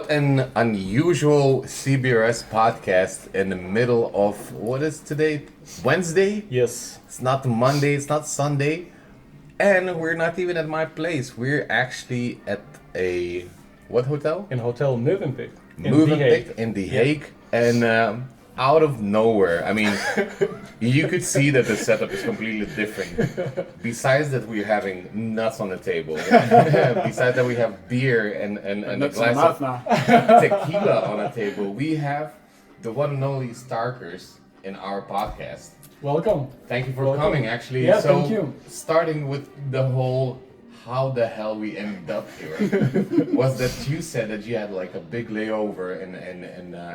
What an unusual CBRS podcast in the middle of, what is today? Wednesday? Yes. It's not Monday, it's not Sunday. And we're not even at my place. We're actually at a, what hotel? In Hotel Nr.10 In The Hague. And out of nowhere, I mean, you could see that the setup is completely different. Besides that, we're having nuts on the table. Besides that, we have beer and a glass of tequila on the table. We have the one and only Starkerz in our podcast. Welcome. Thank you for coming, actually. Yeah, so, thank you. starting with the whole how the hell we ended up here was that you said that you had like a big layover in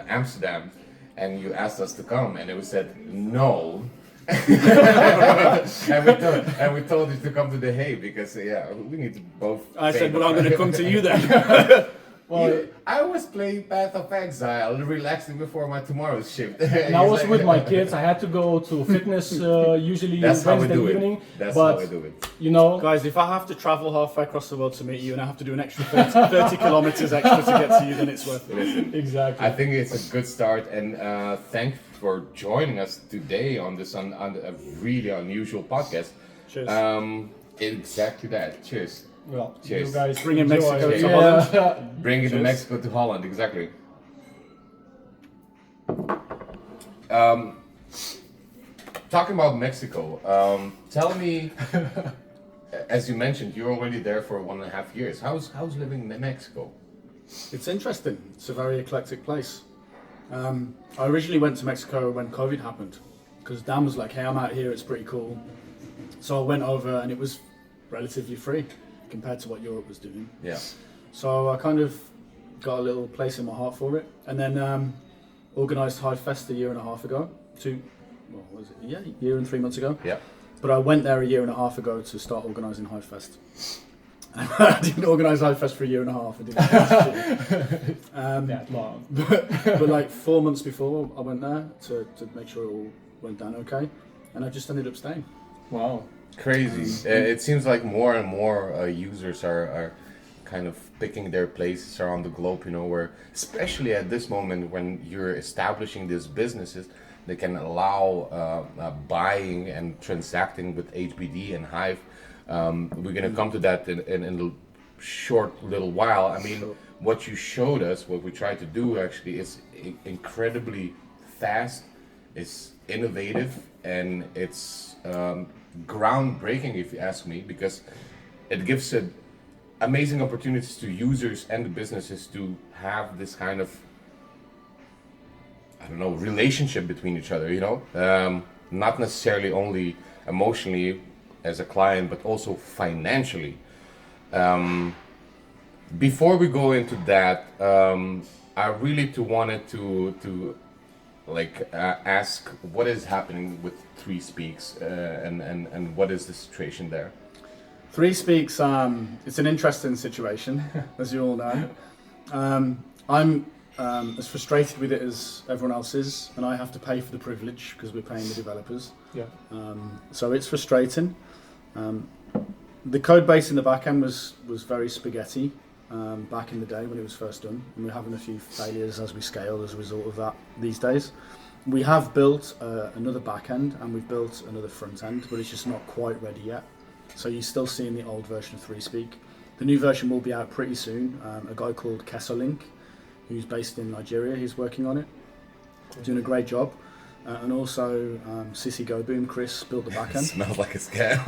Amsterdam. And you asked us to come, and we said no. and we told you to come to The Hague because we need to both. I said, "Well, I'm going to come to you then." I was playing Path of Exile, relaxing before my tomorrow's shift. And I was with my kids. I had to go to fitness usually Wednesday evening. That's but, how I do it. You know, Guys, if I have to travel halfway across the world to meet you and I have to do an extra 30 kilometers extra to get to you, then it's worth it. Listen, exactly. I think it's a good start, and thanks for joining us today on this on a really unusual podcast. Cheers. Exactly that. Cheers. Well, Cheers. you guys Bring in enjoy. Mexico to Holland. Bring it to Cheers. Mexico to Holland, exactly. Talking about Mexico, tell me, as you mentioned, you're already there for 1.5 years. How's living in Mexico? It's interesting. It's a very eclectic place. I originally went to Mexico when COVID happened because Dan was like, "Hey, I'm out here. It's pretty cool." So I went over, and it was relatively free compared to what Europe was doing. Yeah. So I kind of got a little place in my heart for it, and then organised Hive Fest a year and a half ago. Year and 3 months ago. Yeah. But I went there a year and a half ago to start organising Hive Fest. I didn't organise Hive Fest for a year and a half. I didn't. That long. but like 4 months before I went there to make sure it all went down okay, and I just ended up staying. Wow. Crazy. It seems like more and more users are kind of picking their places around the globe, where especially at this moment when you're establishing these businesses, they can allow buying and transacting with HBD and Hive. We're going to come to that in a short little while. I mean, what you showed us, what we tried to do actually is incredibly fast, it's innovative, and it's groundbreaking if you ask me, because it gives amazing opportunities to users and the businesses to have this kind of, I don't know, relationship between each other, not necessarily only emotionally as a client, but also financially. Before we go into that, I really wanted to ask what is happening with Three Speaks and what is the situation there? Three Speaks, it's an interesting situation, as you all know. I'm as frustrated with it as everyone else is, and I have to pay for the privilege because we're paying the developers. Yeah. So it's frustrating. The code base in the back end was very spaghetti back in the day when it was first done, and we're having a few failures as we scale as a result of that these days. We have built another back end and we've built another front end, but it's just not quite ready yet. So you're still seeing the old version of Three Speak. The new version will be out pretty soon. A guy called Kessolink, who's based in Nigeria, he's working on it, doing a great job. And also Sissy Go Boom, Chris, built the back end. Smells like a scam.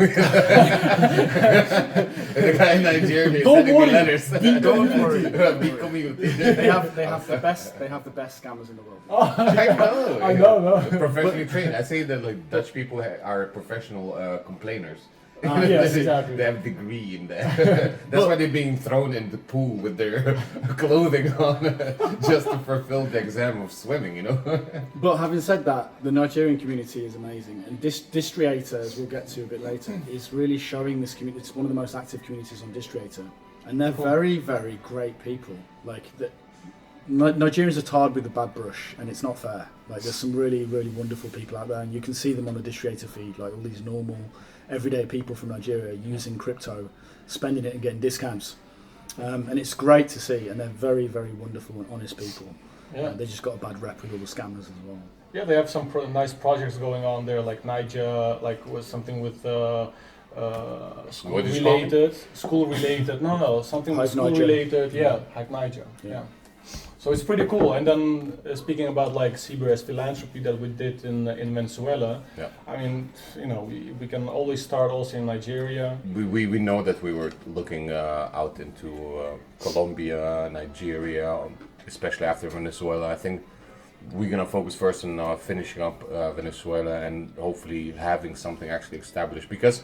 The guy in Nigeria is sending me letters. Don't worry. Big community. They have the best scammers in the world. I know. Professionally trained. I say that like Dutch people are professional complainers. Yes, exactly. They have a degree in that. That's why they're being thrown in the pool with their clothing on just to fulfill the exam of swimming, But having said that, the Nigerian community is amazing, and Distriator, as we'll get to a bit later, is really showing this community. It's one of the most active communities on Distriator, and they're very, very great people. Like Nigerians are tarred with a bad brush, and it's not fair. Like there's some really, really wonderful people out there, and you can see them on the Distriator feed, like all these normal, everyday people from Nigeria using crypto, spending it and getting discounts. And it's great to see, and they're very, very wonderful and honest people. Yeah. They just got a bad rep with all the scammers as well. Yeah, they have some nice projects going on there, like Nigeria, like with something with school What is it called? related. School related. No, something with Hive school Niger. related. Yeah, Hive Niger. Yeah. So it's pretty cool. And then speaking about like CBRS philanthropy that we did in Venezuela, Yeah. I mean, you know, we can always start also in Nigeria. We know that we were looking out into Colombia, Nigeria, especially after Venezuela. I think we're gonna focus first on finishing up Venezuela and hopefully having something actually established. Because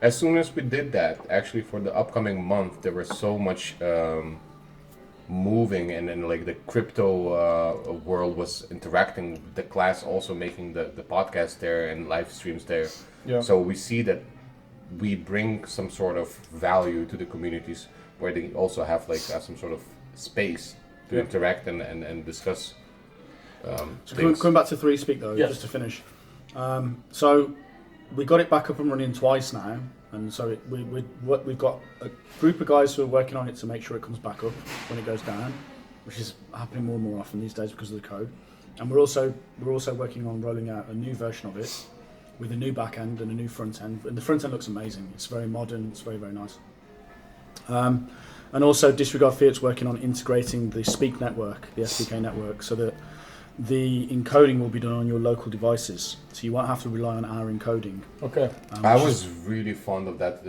as soon as we did that, actually for the upcoming month, there was so much moving, and like the crypto world was interacting with the class, also making the podcast there and live streams there. Yeah. So we see that we bring some sort of value to the communities where they also have like some sort of space to interact and discuss So things. coming back to 3Speak though, Yes. just to finish. So we got it back up and running twice now, and so we've got a group of guys who are working on it to make sure it comes back up when it goes down, which is happening more and more often these days because of the code. And we're also working on rolling out a new version of it with a new back end and a new front end. And the front end looks amazing. It's very modern. It's very, very nice. And also Disregard Fiat's working on integrating the Speak network, the SDK network, so that the encoding will be done on your local devices, so you won't have to rely on our encoding. Okay. I was really fond of that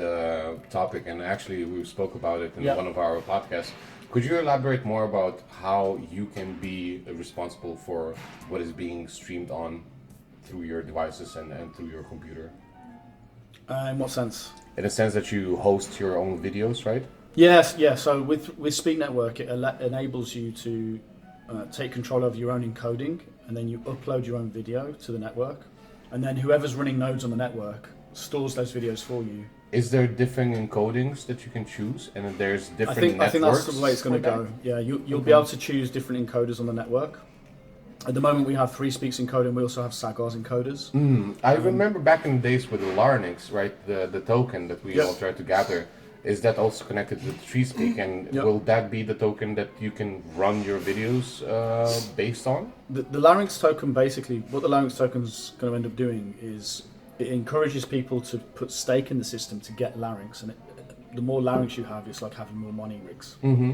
topic, and actually we spoke about it in one of our podcasts. Could you elaborate more about how you can be responsible for what is being streamed on through your devices and through your computer? In what sense? In the sense that you host your own videos, right? Yes, yeah. So with Speak Network, it enables you to take control of your own encoding, and then you upload your own video to the network, and then whoever's running nodes on the network stores those videos for you. Is there different encodings that you can choose, and there's different I think networks? that's the way it's going to for go. that? Yeah, you'll be able to choose different encoders on the network. At the moment, we have 3Speak's encoder, and we also have Starkerz encoders. I remember back in the days with the Larynx, right? The token that we Yep. all tried to gather. Is that also connected to 3Speak, and Yep. will that be the token that you can run your videos based on? The Larynx token, basically, what the Larynx token's going to end up doing is it encourages people to put stake in the system to get Larynx, and the more Larynx you have, it's like having more mining rigs. Mm-hmm.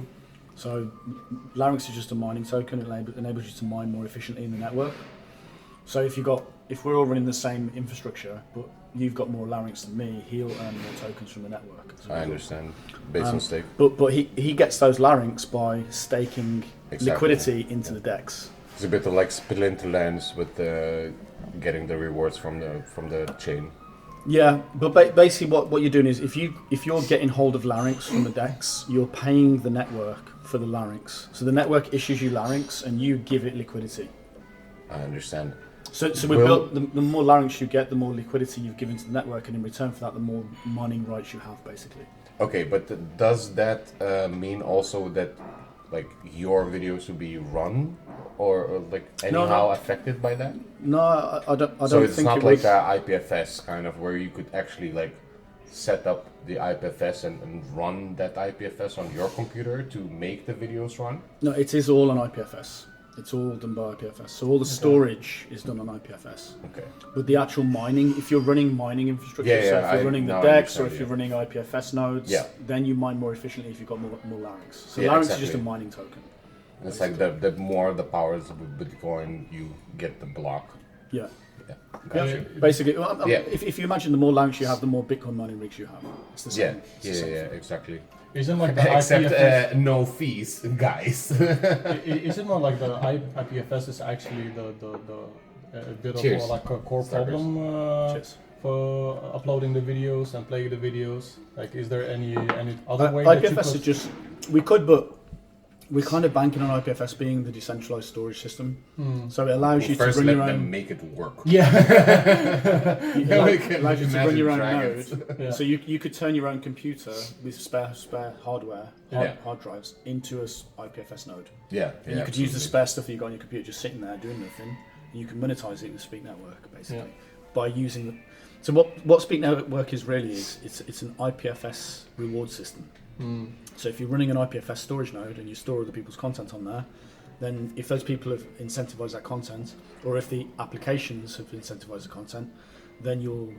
So Larynx is just a mining token. It enables you to mine more efficiently in the network. So if we're all running the same infrastructure, but you've got more Larynx than me, he'll earn more tokens from the network. I understand. Based on stake. But he gets those Larynx by staking Exactly. liquidity into the DEX. It's a bit of like Splinterlands with getting the rewards from the chain. Yeah, but basically what you're doing is if you're getting hold of Larynx from the DEX, you're paying the network for the Larynx. So the network issues you Larynx and you give it liquidity. I understand. So we built the more Larynx you get, the more liquidity you've given to the network, and in return for that, the more mining rights you have, basically. Okay, but does that mean also that like your videos will be run or like anyhow affected by that? No, I don't. I So don't it's think not it like would. a IPFS kind of where you could actually like set up the IPFS and run that IPFS on your computer to make the videos run? No, it is all on IPFS. It's all done by IPFS. So all the storage is done on IPFS. Okay. But the actual mining, if you're running mining infrastructure, Yeah, so yeah, if you're I running the now DEX or understand, if you're yeah. running IPFS nodes, Yeah. then you mine more efficiently if you've got more Larynx. So Yeah, Larynx is exactly. just a mining token. It's like the more the powers of Bitcoin you get the block. Yeah. Yeah. Yeah, Gotcha. basically, Yeah. if you imagine the more Larynx you have, the more Bitcoin mining rigs you have. It's the Yeah, same. It's the same thing. exactly. Isn't like the Except IPFS, no fees, guys. is it not like the IPFS is actually the a bit Cheers. of like a core Starkerz. problem Cheers. for uploading the videos and playing the videos? Like, is there any other way that you IPFS is could? just but we're kind of banking on IPFS being the decentralized storage system. So it allows you to First, run let your them own. make it work. Yeah. It we can allows you to run imagine your own dragons. node. Yeah. So you could turn your own computer with spare hardware, Yeah. hard drives, into a IPFS node. Yeah, And you could use the spare stuff that you got on your computer just sitting there doing nothing. And you can monetize it in the Speak network basically by using the. So what Speak network is really is it's an IPFS reward system. So if you're running an IPFS storage node and you store other people's content on there, then if those people have incentivized that content, or if the applications have incentivized the content, then you'll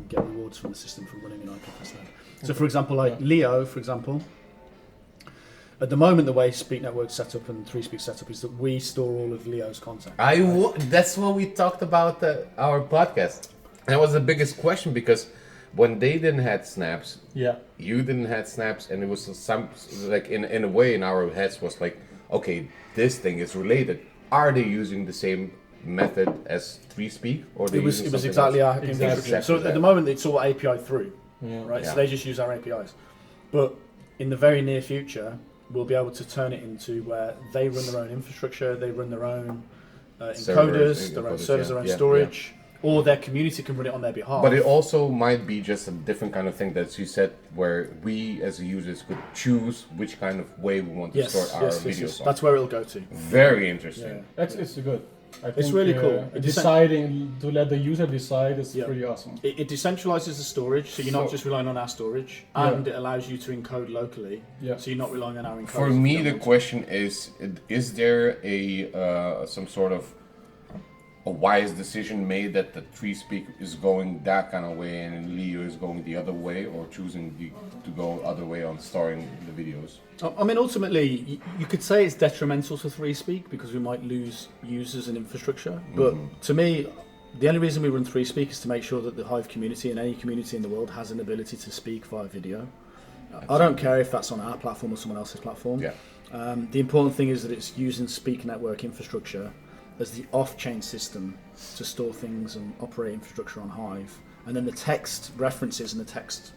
get rewards from the system for running an IPFS node. So for example, like Leo, for example, at the moment the way Speak Network's set up and 3Speak set up is that we store all of Leo's content. That's what we talked about our podcast. That was the biggest question, because when they didn't have snaps, you didn't have snaps, and it was some like in a way in our heads was like, okay, this thing is related. Are they using the same method as 3Speak, or It was exactly our infrastructure. So at the moment it's all API through, right? So they just use our APIs. But in the very near future, we'll be able to turn it into where they run their own infrastructure, they run their own encoders, their own servers, their own storage, or their community can run it on their behalf. But it also might be just a different kind of thing that you said, where we as users could choose which kind of way we want to store our videos on. That's where it'll go to. Very interesting. It's good. I think, it's really cool. Deciding to let the user decide is pretty awesome. It decentralizes the storage, so you're not just relying on our storage, and it allows you to encode locally, so you're not relying on our encoders. For me, the question is there some sort of a wise decision made that the 3Speak is going that kind of way and Leo is going the other way, or choosing to go other way on storing the videos? I mean, ultimately, you could say it's detrimental to 3Speak because we might lose users and infrastructure. But to me, the only reason we run 3Speak is to make sure that the Hive community and any community in the world has an ability to speak via video. I don't care if that's on our platform or someone else's platform. The important thing is that it's using Speak Network infrastructure as the off-chain system to store things and operate infrastructure on Hive. And then the text references and the text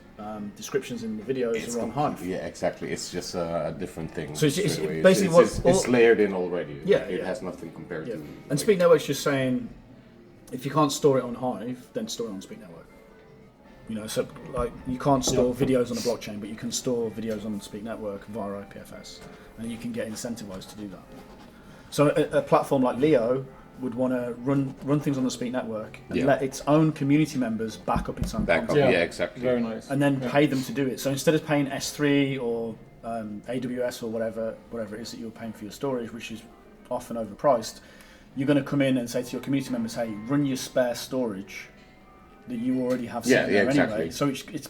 descriptions in the videos are on Hive. Yeah, exactly. It's just a different thing. So it's basically it's layered in already. Yeah, it has nothing compared to. And Speak Network's just saying, if you can't store it on Hive, then store it on Speak Network. You know, so like you can't store videos on a blockchain, but you can store videos on Speak Network via IPFS, and you can get incentivized to do that. So a platform like Leo would want to run things on the Speak Network and let its own community members back up its own content. Yeah, exactly. Very nice. And then pay them to do it. So instead of paying S3 or AWS or whatever it is that you're paying for your storage, which is often overpriced, you're going to come in and say to your community members, hey, run your spare storage that you already have set there anyway. So it's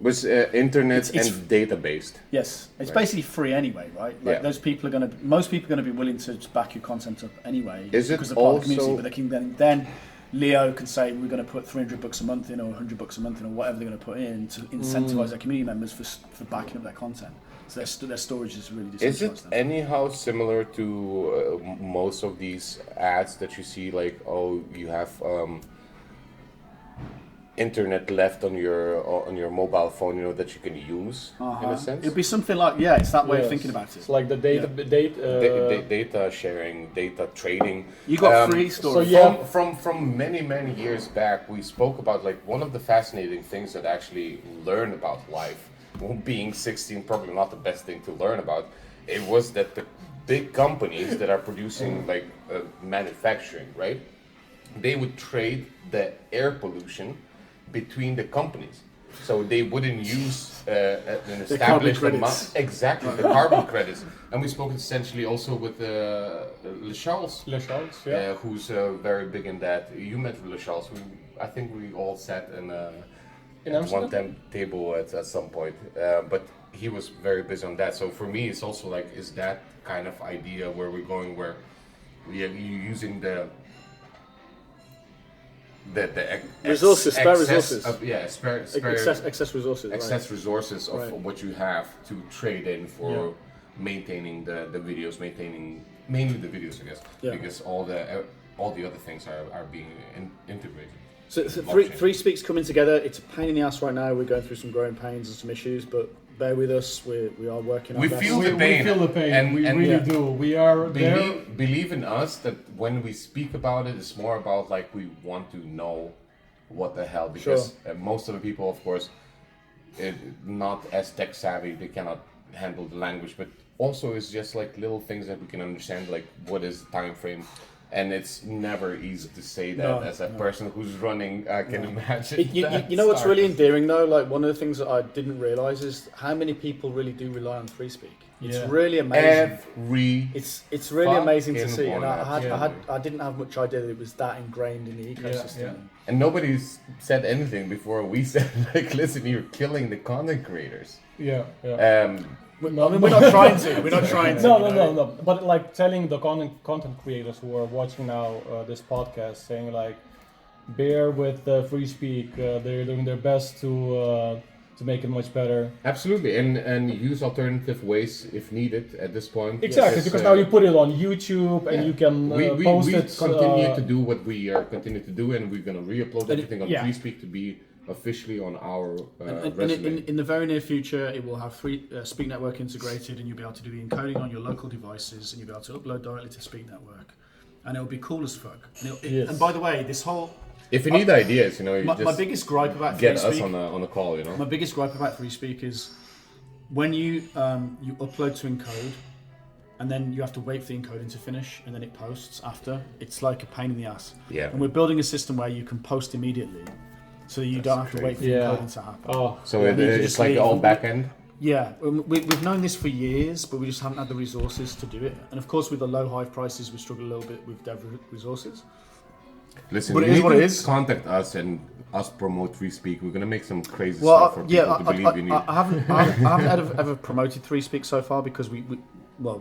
with internet and data based. Yes, it's basically free anyway, right? Like those people are most people are going to be willing to just back your content up anyway because they're part of the community. But they can then Leo can say we're going to put $300 a month in, or $100 a month in, or whatever they're going to put in to incentivize their community members for backing up their content. So their storage is really decentralized. Is it anyhow similar to most of these ads that you see, like, oh, you have internet left on your mobile phone, you know, that you can use in a sense? It'd be something like, it's that way of thinking about it. It's like the data sharing, data trading. You got free storage. So from many years back, we spoke about, like, one of the fascinating things that I actually learned about life, being 16, probably not the best thing to learn about. It was that the big companies that are producing like manufacturing, right? They would trade the air pollution between the companies, so they wouldn't use an established amount. Exactly, the carbon credits. And we spoke essentially also with Le Charles, who's very big in that. You met Le Charles. I think we all sat in one table at some point, but he was very busy on that. So for me, it's also like, is that kind of idea where we're going, where you're using the spare resources. Excess resources of what you have to trade in for maintaining the videos, mainly the videos, I guess, because all the other things are being integrated. So 3Speak's coming together. It's a pain in the ass right now. We're going through some growing pains and some issues, but bear with us. We are working on it. We feel the pain. And we really do. We are believe in us that when we speak about it, it's more about like we want to know what the hell, because most of the people, of course, not as tech savvy, they cannot handle the language, but also it's just like little things that we can understand, like what is the time frame And it's never easy to say that No, as a no. person who's running. I can imagine. You know what's really Starkerz. endearing though? Like one of the things that I didn't realise is how many people really do rely on free speak. It's Yeah. really amazing. Every It's really amazing to fucking see, and one, I didn't have much idea that it was that ingrained in the ecosystem. yeah. and nobody's said anything before we said like, listen, you're killing the content creators. Yeah, yeah. I mean, we're not trying to. We're not trying to. No. But like telling the content creators who are watching now this podcast, saying like, bear with free speak. They're doing their best to make it much better. Absolutely, and use alternative ways if needed at this point. Exactly, because now you put it on YouTube and yeah. you can we post it. continue to do what we are continue to do, and we're gonna re-upload everything on yeah. Free Speak to be officially on our And resume. in the very near future, it will have free Speak Network integrated, and you'll be able to do the encoding on your local devices, and you'll be able to upload directly to Speak Network, and it'll be cool as fuck. Yes. And by the way, this whole If you need ideas, you my just biggest gripe about get free us speak, on the call. my biggest gripe about free speak is when you upload to encode, and then you have to wait for the encoding to finish, and then it posts after. It's like a pain in the ass. Yeah. And we're building a system where you can post immediately, so you don't have to wait for the Yeah. encoding to happen. Oh, So Yeah, it, you can it's just like leave. all back end. Yeah, we've known this for years, but we just haven't had the resources to do it. And of course, with the low Hive prices, we struggle a little bit with dev resources. Listen, But it you is need what to it is. Contact us and us promote Free Speak. We're gonna make some crazy Well, stuff for people to I believe in you. I haven't ever promoted 3Speak so far because we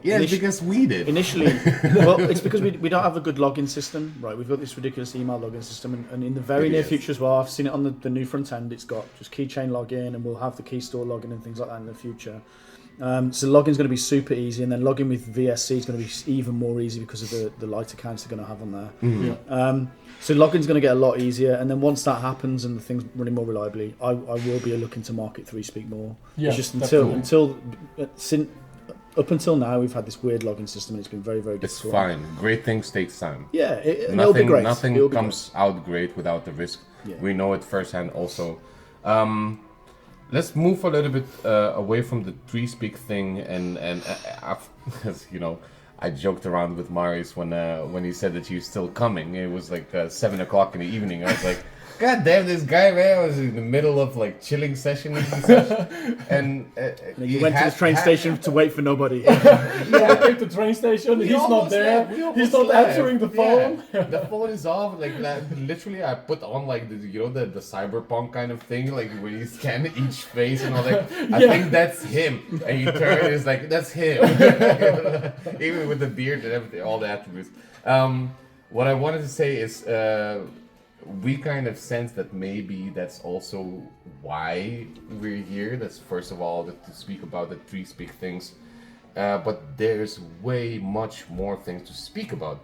Yeah, it's because we did. initially, well, it's because we don't have a good login system, right? We've got this ridiculous email login system, and in the very near Idiots. future as well, I've seen it on the new front end. It's got just keychain login, and we'll have the key store login and things like that in the future. So login's going to be super easy, and then logging with VSC is going to be even more easy because of the light accounts they're going to have on there. Mm-hmm. So login's going to get a lot easier, and then once that happens and the thing's running more reliably, I will be looking to market 3Speak more. Yeah, It's just up until now, we've had this weird login system, and it's been very, very It's difficult. fine. Great things takes time. Yeah, and it'll be great. Nothing It'll be comes out great without the risk. Yeah. We know it firsthand also. Let's move a little bit away from the 3Speak thing, and you know, I joked around with Marius when he said that you're still coming. It was like 7 o'clock in the evening. I was like, God damn, this guy, man! I was in the middle of like chilling session and such, and You went to the train station to wait for nobody. yeah, I came to the train station. We He's not almost there. left. We almost He's not left. answering the phone. Yeah. The phone is off. Like literally, I put on like the cyberpunk kind of thing, like when you scan each face and all that. I Yeah. think that's him, and you turn, and it's like that's him, even with the beard and everything, all the attributes. What I wanted to say is. We kind of sense that maybe that's also why we're here. That's first of all to speak about the 3Speak things, but there's way much more things to speak about.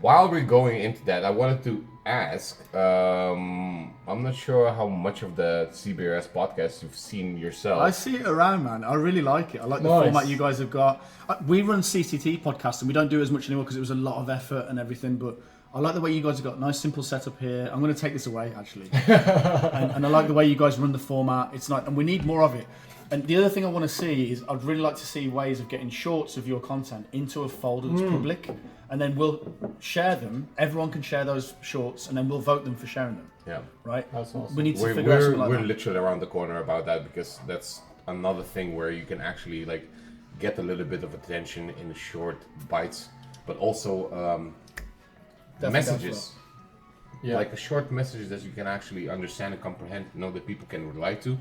While we're going into that, I wanted to ask, I'm not sure how much of the CBRS podcast you've seen yourself. I see it around, man. I really like it. I like the Nice. format you guys have got. We run CCT podcast, and we don't do it as much anymore because it was a lot of effort and everything, but I like the way you guys have got a nice simple setup here. I'm going to take this away, actually. and I like the way you guys run the format. It's like, and we need more of it. And the other thing I want to see is I'd really like to see ways of getting shorts of your content into a folder that's public, and then we'll share them. Everyone can share those shorts, and then we'll vote them for sharing them. Yeah. Right? That's awesome. We need to We're, figure out something like we're that. literally around the corner about that, because that's another thing where you can actually like get a little bit of attention in short bites, but also Definitely messages. Yeah. Like a short message that you can actually understand and comprehend, know that people can relate to,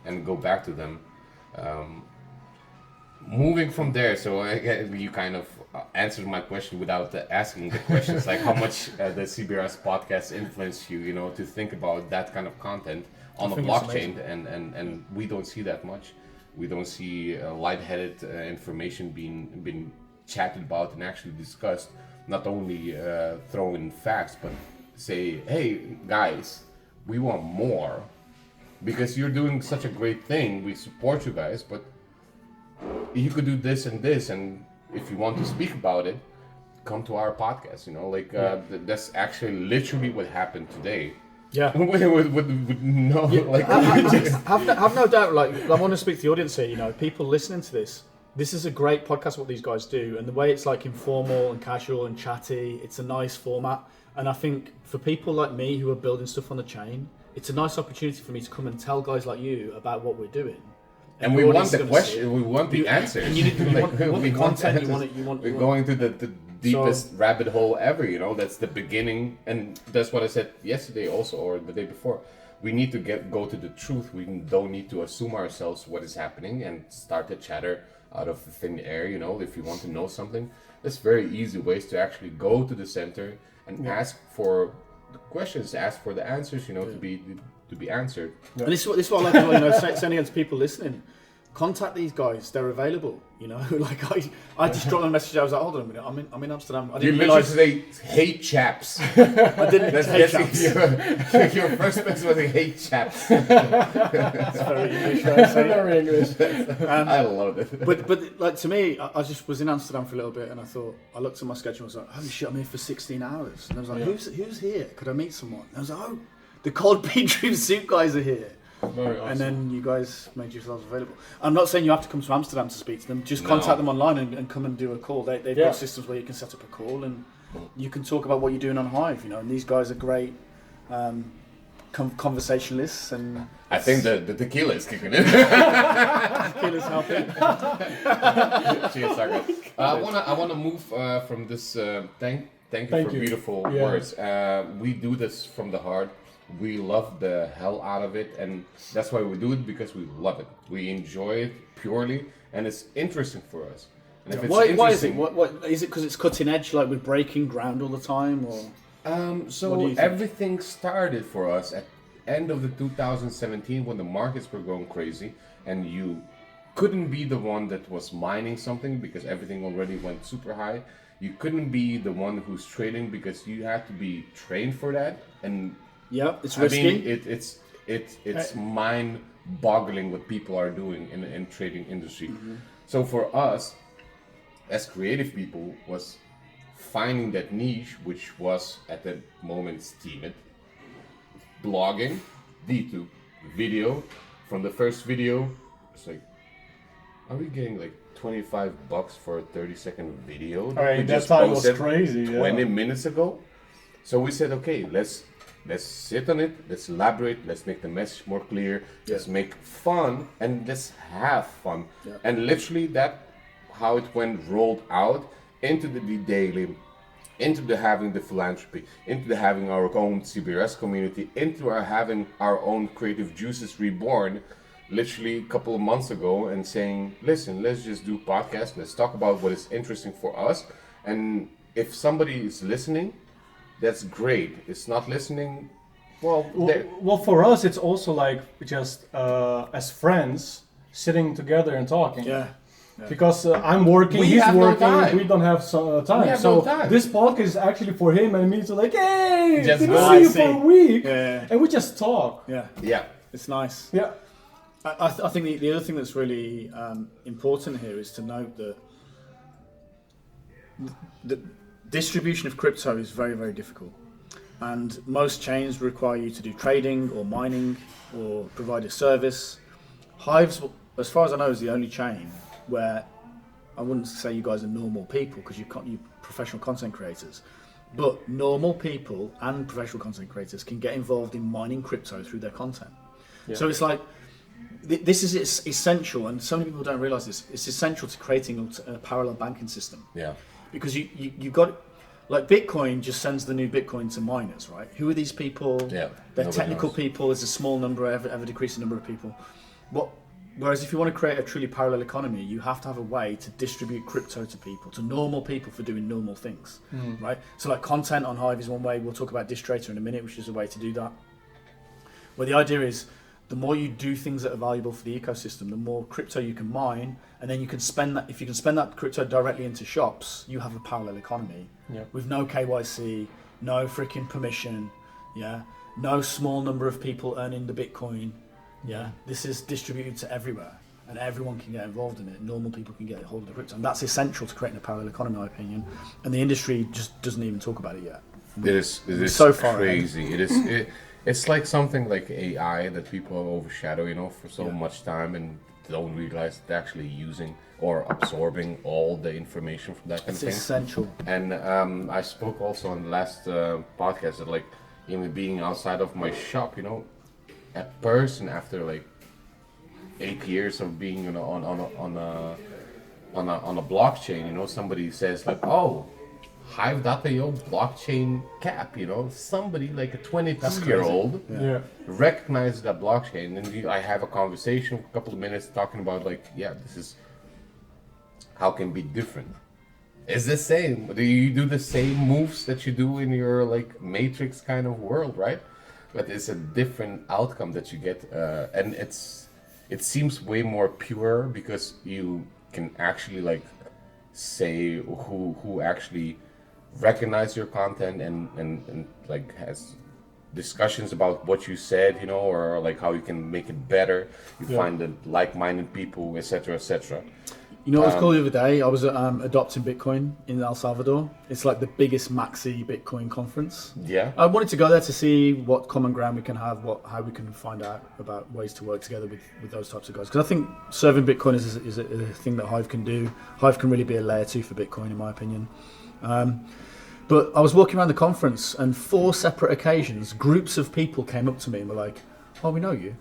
and go back to them. Moving from there, so you kind of answered my question without asking the questions, like how much the CBRS podcast influenced you, to think about that kind of content on a think it's blockchain, and we don't see that much. We don't see lightheaded information being chatted about and actually discussed. Not only throw in facts, but say, hey guys, we want more, because you're doing such a great thing. We support you guys, but you could do this and this, and if you want to speak about it, come to our podcast. That's actually literally what happened today. Yeah. with no, like, have no doubt. Like, I want to speak to the audience here. People listening to this this is a great podcast, what these guys do, and the way it's like informal and casual and chatty, it's a nice format. And I think for people like me who are building stuff on the chain, it's a nice opportunity for me to come and tell guys like you about what we're doing. And we want the question, we want the answers. And you want the content, you want. We're going to the deepest rabbit hole ever, you know, that's the beginning. And that's what I said yesterday also, or the day before. We need to go to the truth. We don't need to assume ourselves what is happening and start to chatter out of the thin air, you know. If you want to know something, there's very easy ways to actually go to the center and ask for the questions, ask for the answers, you know, to be answered. Yeah. And this is what I like to, you know, sending out to people listening. Contact these guys; they're available. You know, like I just dropped them a message. I was like, hold on a minute, I'm in Amsterdam. I didn't realize they hate chaps. I didn't hate chaps. Your first message was they hate chaps. That's very English, right? Very English. I love it. But like to me, I just was in Amsterdam for a little bit, and I looked at my schedule. and I was like, holy shit, I'm here for 16 hours. And I was like, who's here? Could I meet someone? And I was like, oh, the cold bean dream soup guys are here. Very awesome. And then you guys made yourselves available. I'm not saying you have to come to Amsterdam to speak to them. Just contact them online and come and do a call. They've got systems where you can set up a call and you can talk about what you're doing on Hive. You know, and these guys are great conversationalists. And I think the tequila is kicking in. Tequila's helping. Cheers, Starkerz. I wanna move from this. Thank you for beautiful words. We do this from the heart. We love the hell out of it, and that's why we do it, because we love it. We enjoy it purely, and it's interesting for us. And if it's why is it? What is it? Because it's cutting edge, like we're breaking ground all the time, or? So everything started for us at end of the 2017 when the markets were going crazy, and you couldn't be the one that was mining something because everything already went super high. You couldn't be the one who's trading because you had to be trained for that, and it's risky. I mean, it's mind-boggling what people are doing in trading industry. Mm-hmm. So for us, as creative people, was finding that niche, which was at the moment Steemit, blogging, D2, video. From the first video, it's like, are we getting like $25 for a 30-second video? That time was crazy. 20 minutes ago. So we said, okay, let's sit on it, let's elaborate, let's make the message more clear, let's make fun, and let's have fun. Yeah. And literally how it went rolled out into the daily, into the having the philanthropy, into the having our own CBRS community, into having our own creative juices reborn, literally a couple of months ago, and saying, listen, let's just do podcasts, let's talk about what is interesting for us, and if somebody is listening, that's great. It's not listening. Well, for us, it's also like just as friends sitting together and talking. Yeah. Because I'm working, he's working. We don't have time. So this podcast is actually for him and me to like, hey, just didn't see you for a week, and we just talk. Yeah. It's nice. Yeah. I think the other thing that's really important here is to note that the distribution of crypto is very, very difficult, and most chains require you to do trading or mining or provide a service. Hive's, as far as I know, is the only chain where I wouldn't say you guys are normal people, because you're professional content creators, but normal people and professional content creators can get involved in mining crypto through their content. So it's like, this is essential, and so many people don't realize this. It's essential to creating a parallel banking system. Because you got, like, Bitcoin just sends the new Bitcoin to miners, right? Who are these people? They're technical people. There's a small number, ever decreasing number of people. Whereas if you want to create a truly parallel economy, you have to have a way to distribute crypto to people, to normal people for doing normal things, right? So like content on Hive is one way. We'll talk about Distrator in a minute, which is a way to do that. Where the idea is, the more you do things that are valuable for the ecosystem, the more crypto you can mine, and then you can spend that. If you can spend that crypto directly into shops, you have a parallel economy with no KYC, no freaking permission, no small number of people earning the Bitcoin. This is distributed to everywhere, and everyone can get involved in it. Normal people can get a hold of the crypto, and that's essential to creating a parallel economy, in my opinion. And the industry just doesn't even talk about it yet. It is so far crazy. It's like something like AI that people overshadow, for so much time and don't realize they're actually using or absorbing all the information from that kind It's of thing. essential. And I spoke also on the last podcast that, like, even being outside of my shop, a person after like 8 years of being, on a blockchain, somebody says like, oh, Hive.io blockchain cap, somebody like a 22-year-old Yeah. recognizes that blockchain, and I have a conversation for a couple of minutes talking about like, yeah, this is how can be different. It's the same. Do you do the same moves that you do in your like Matrix kind of world, right? But it's a different outcome that you get, and it seems way more pure because you can actually like say who actually recognize your content and like has discussions about what you said, or like how you can make it better. You find the like-minded people, etc., etc. You know what was cool the other day? I was adopting Bitcoin in El Salvador. It's like the biggest maxi Bitcoin conference. Yeah. I wanted to go there to see what common ground we can have, how we can find out about ways to work together with those types of guys. Because I think serving Bitcoin is a thing that Hive can do. Hive can really be a layer 2 for Bitcoin, in my opinion. But I was walking around the conference, and 4 separate occasions, groups of people came up to me and were like, "Oh, we know you.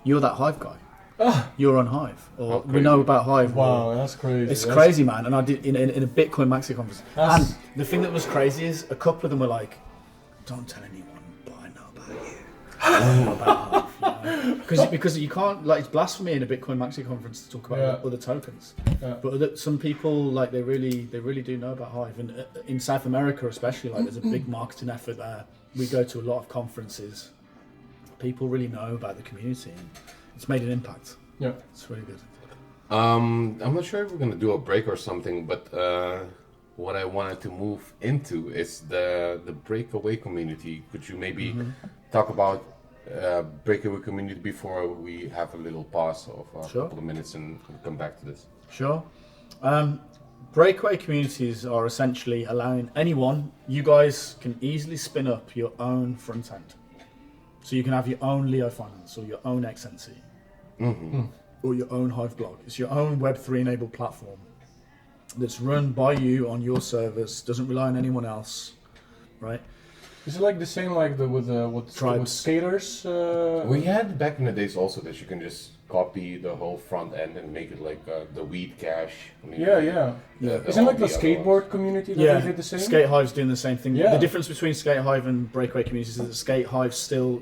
You're that Hive guy. You're on Hive, or we know about Hive." Wow, that's crazy. It's crazy, man. And I did in a Bitcoin Maxi conference. And the thing that was crazy is a couple of them were like, "Don't tell anyone, but I know about you. I know about Hive." Because you can't, like, it's blasphemy in a Bitcoin Maxi conference to talk about other tokens. But some people, like, they really do know about Hive. And in South America especially, like, there's a big marketing effort there. We go to a lot of conferences. People really know about the community. And it's made an impact. Yeah, it's really good. I'm not sure if we're gonna do a break or something, but what I wanted to move into is the breakaway community. Could you maybe talk about breakaway community before we have a little pause of a couple of minutes and come back to this? Sure. Breakaway communities are essentially allowing anyone, you guys can easily spin up your own front end. So you can have your own Leo Finance or your own XNC. Or your own Hive blog. It's your own Web3 enabled platform that's run by you on your servers, doesn't rely on anyone else, right? Is it like the same like with skaters? We had back in the days also that you can just copy the whole front end and make it like the weed cache. Isn't like the skateboard community that they did the same? Skate Hive's doing the same thing. Yeah. The difference between Skate Hive and breakaway communities is that Skate Hive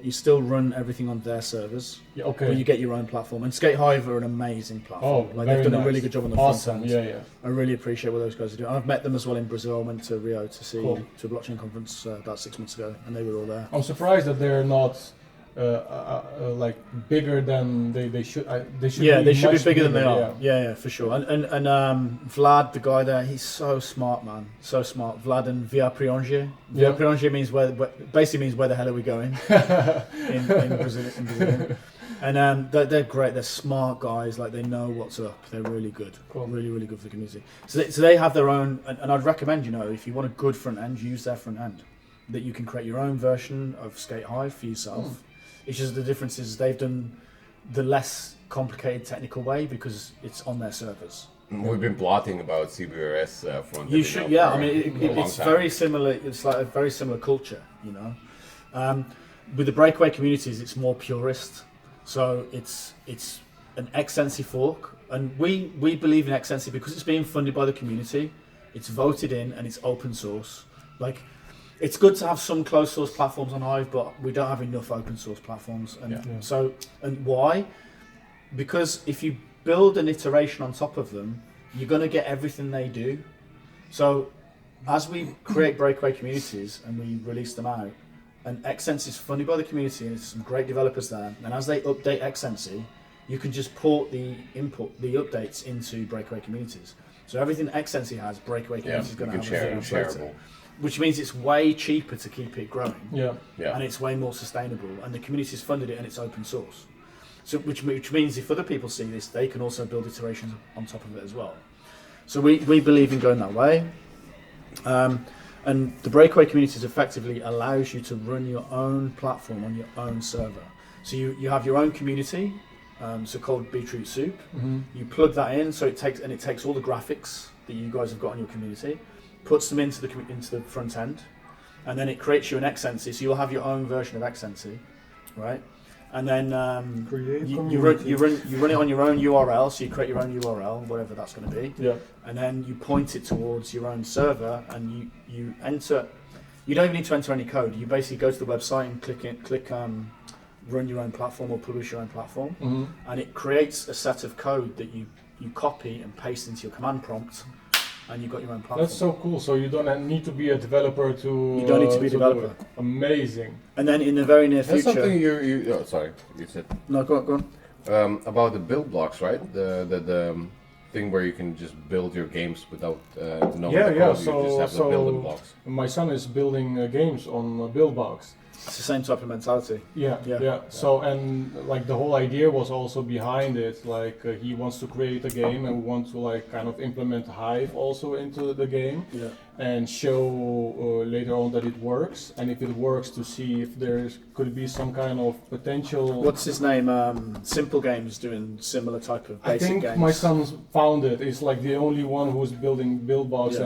you still run everything on their servers. Yeah, okay. But you get your own platform. And Skate Hive are an amazing platform. Oh, they've done nice. a really good job on the Awesome. front end. Yeah. I really appreciate what those guys are doing. I've met them as well in Brazil. I went to Rio to see to a blockchain conference about 6 months ago, and they were all there. I'm surprised that they're not like bigger than they should. They should. Yeah, be they should be much bigger than they are. Yeah, for sure. And Vlad, the guy there, he's so smart, man. So smart. Vlad and Via Prionge. Via Prionge means basically means where the hell are we going in Brazil. And they're great. They're smart guys. Like, they know what's up. They're really good. Cool. Really, really good for the community. So they have their own. And I'd recommend, if you want a good front end, use their front end. That you can create your own version of Skate Hive for yourself. It's just the difference is they've done the less complicated technical way because it's on their servers. We've been plotting about CBRS front. You should, yeah. I mean, it's very similar. It's like a very similar culture, With the breakaway communities, it's more purist. So it's an XNC fork, and we believe in XNC because it's being funded by the community. It's voted in and it's open source. Like, it's good to have some closed source platforms on Hive, but we don't have enough open source platforms. And why? Because if you build an iteration on top of them, you're going to get everything they do. So as we create breakaway communities and we release them out, and XSense is funded by the community and there's some great developers there, and as they update XSense, you can just port the updates into breakaway communities. So everything XSense has, breakaway communities is going to have shareable. Which means it's way cheaper to keep it growing. Yeah. And it's way more sustainable. And the community's funded it and it's open source. So which means if other people see this, they can also build iterations on top of it as well. So we believe in going that way. And And the breakaway communities effectively allows you to run your own platform on your own server. So you have your own community, so called Beetroot Soup. You plug that in, so it takes all the graphics that you guys have got on your community, puts them into the front end, and then it creates you an Xentity. So you'll have your own version of Xentity, right? And then you run it on your own URL. So you create your own URL, whatever that's going to be. Yeah. And then you point it towards your own server, and you enter. You don't even need to enter any code. You basically go to the website and click run your own platform or publish your own platform, and it creates a set of code that you copy and paste into your command prompt, and you've got your own platform. That's so cool. So you don't need to be a developer to. You don't need to be a developer. Amazing. And then in the very near That's future. something you oh, sorry, you said. No, go on. About the build blocks, right? The thing where you can just build your games without knowing the code. You just have the building blocks. My son is building games on Buildbox. It's the same type of mentality. Yeah. So, and like the whole idea was also behind it, like he wants to create a game and we want to like kind of implement Hive also into the game and show later on that it works, and if it works to see if there could be some kind of potential. What's his name? Simple Games doing similar type of basic games. I think my son's found it. He's like the only one who's building Buildbox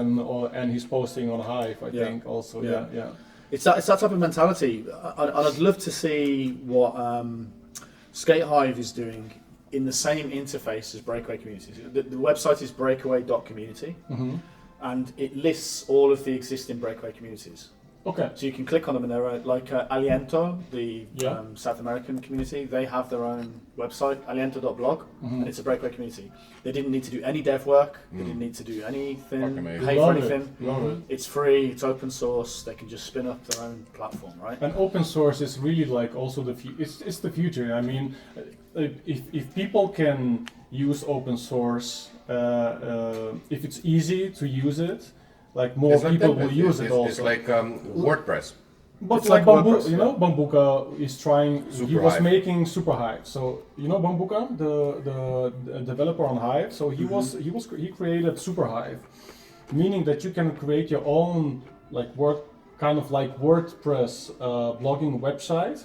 and he's posting on Hive. I think also. Yeah. It's that type of mentality. I'd love to see what Skate Hive is doing in the same interface as Breakaway Communities. The website is breakaway.community, and it lists all of the existing Breakaway communities. Okay. So you can click on them, and they're like Aliento, the South American community. They have their own website, aliento.blog, and it's a Breakaway community. They didn't need to do any dev work. They didn't need to do anything, pay for anything. It's free. It's open source. They can just spin up their own platform, right? And open source is really like also it's the future. I mean, if people can use open source, if it's easy to use it. Like more people will use it also. It's like WordPress. But it's like WordPress, you know, Bambuka is trying. He was making Super Hive. So you know Bambuka, the developer on Hive. So he created Super Hive, meaning that you can create your own like kind of like WordPress blogging website.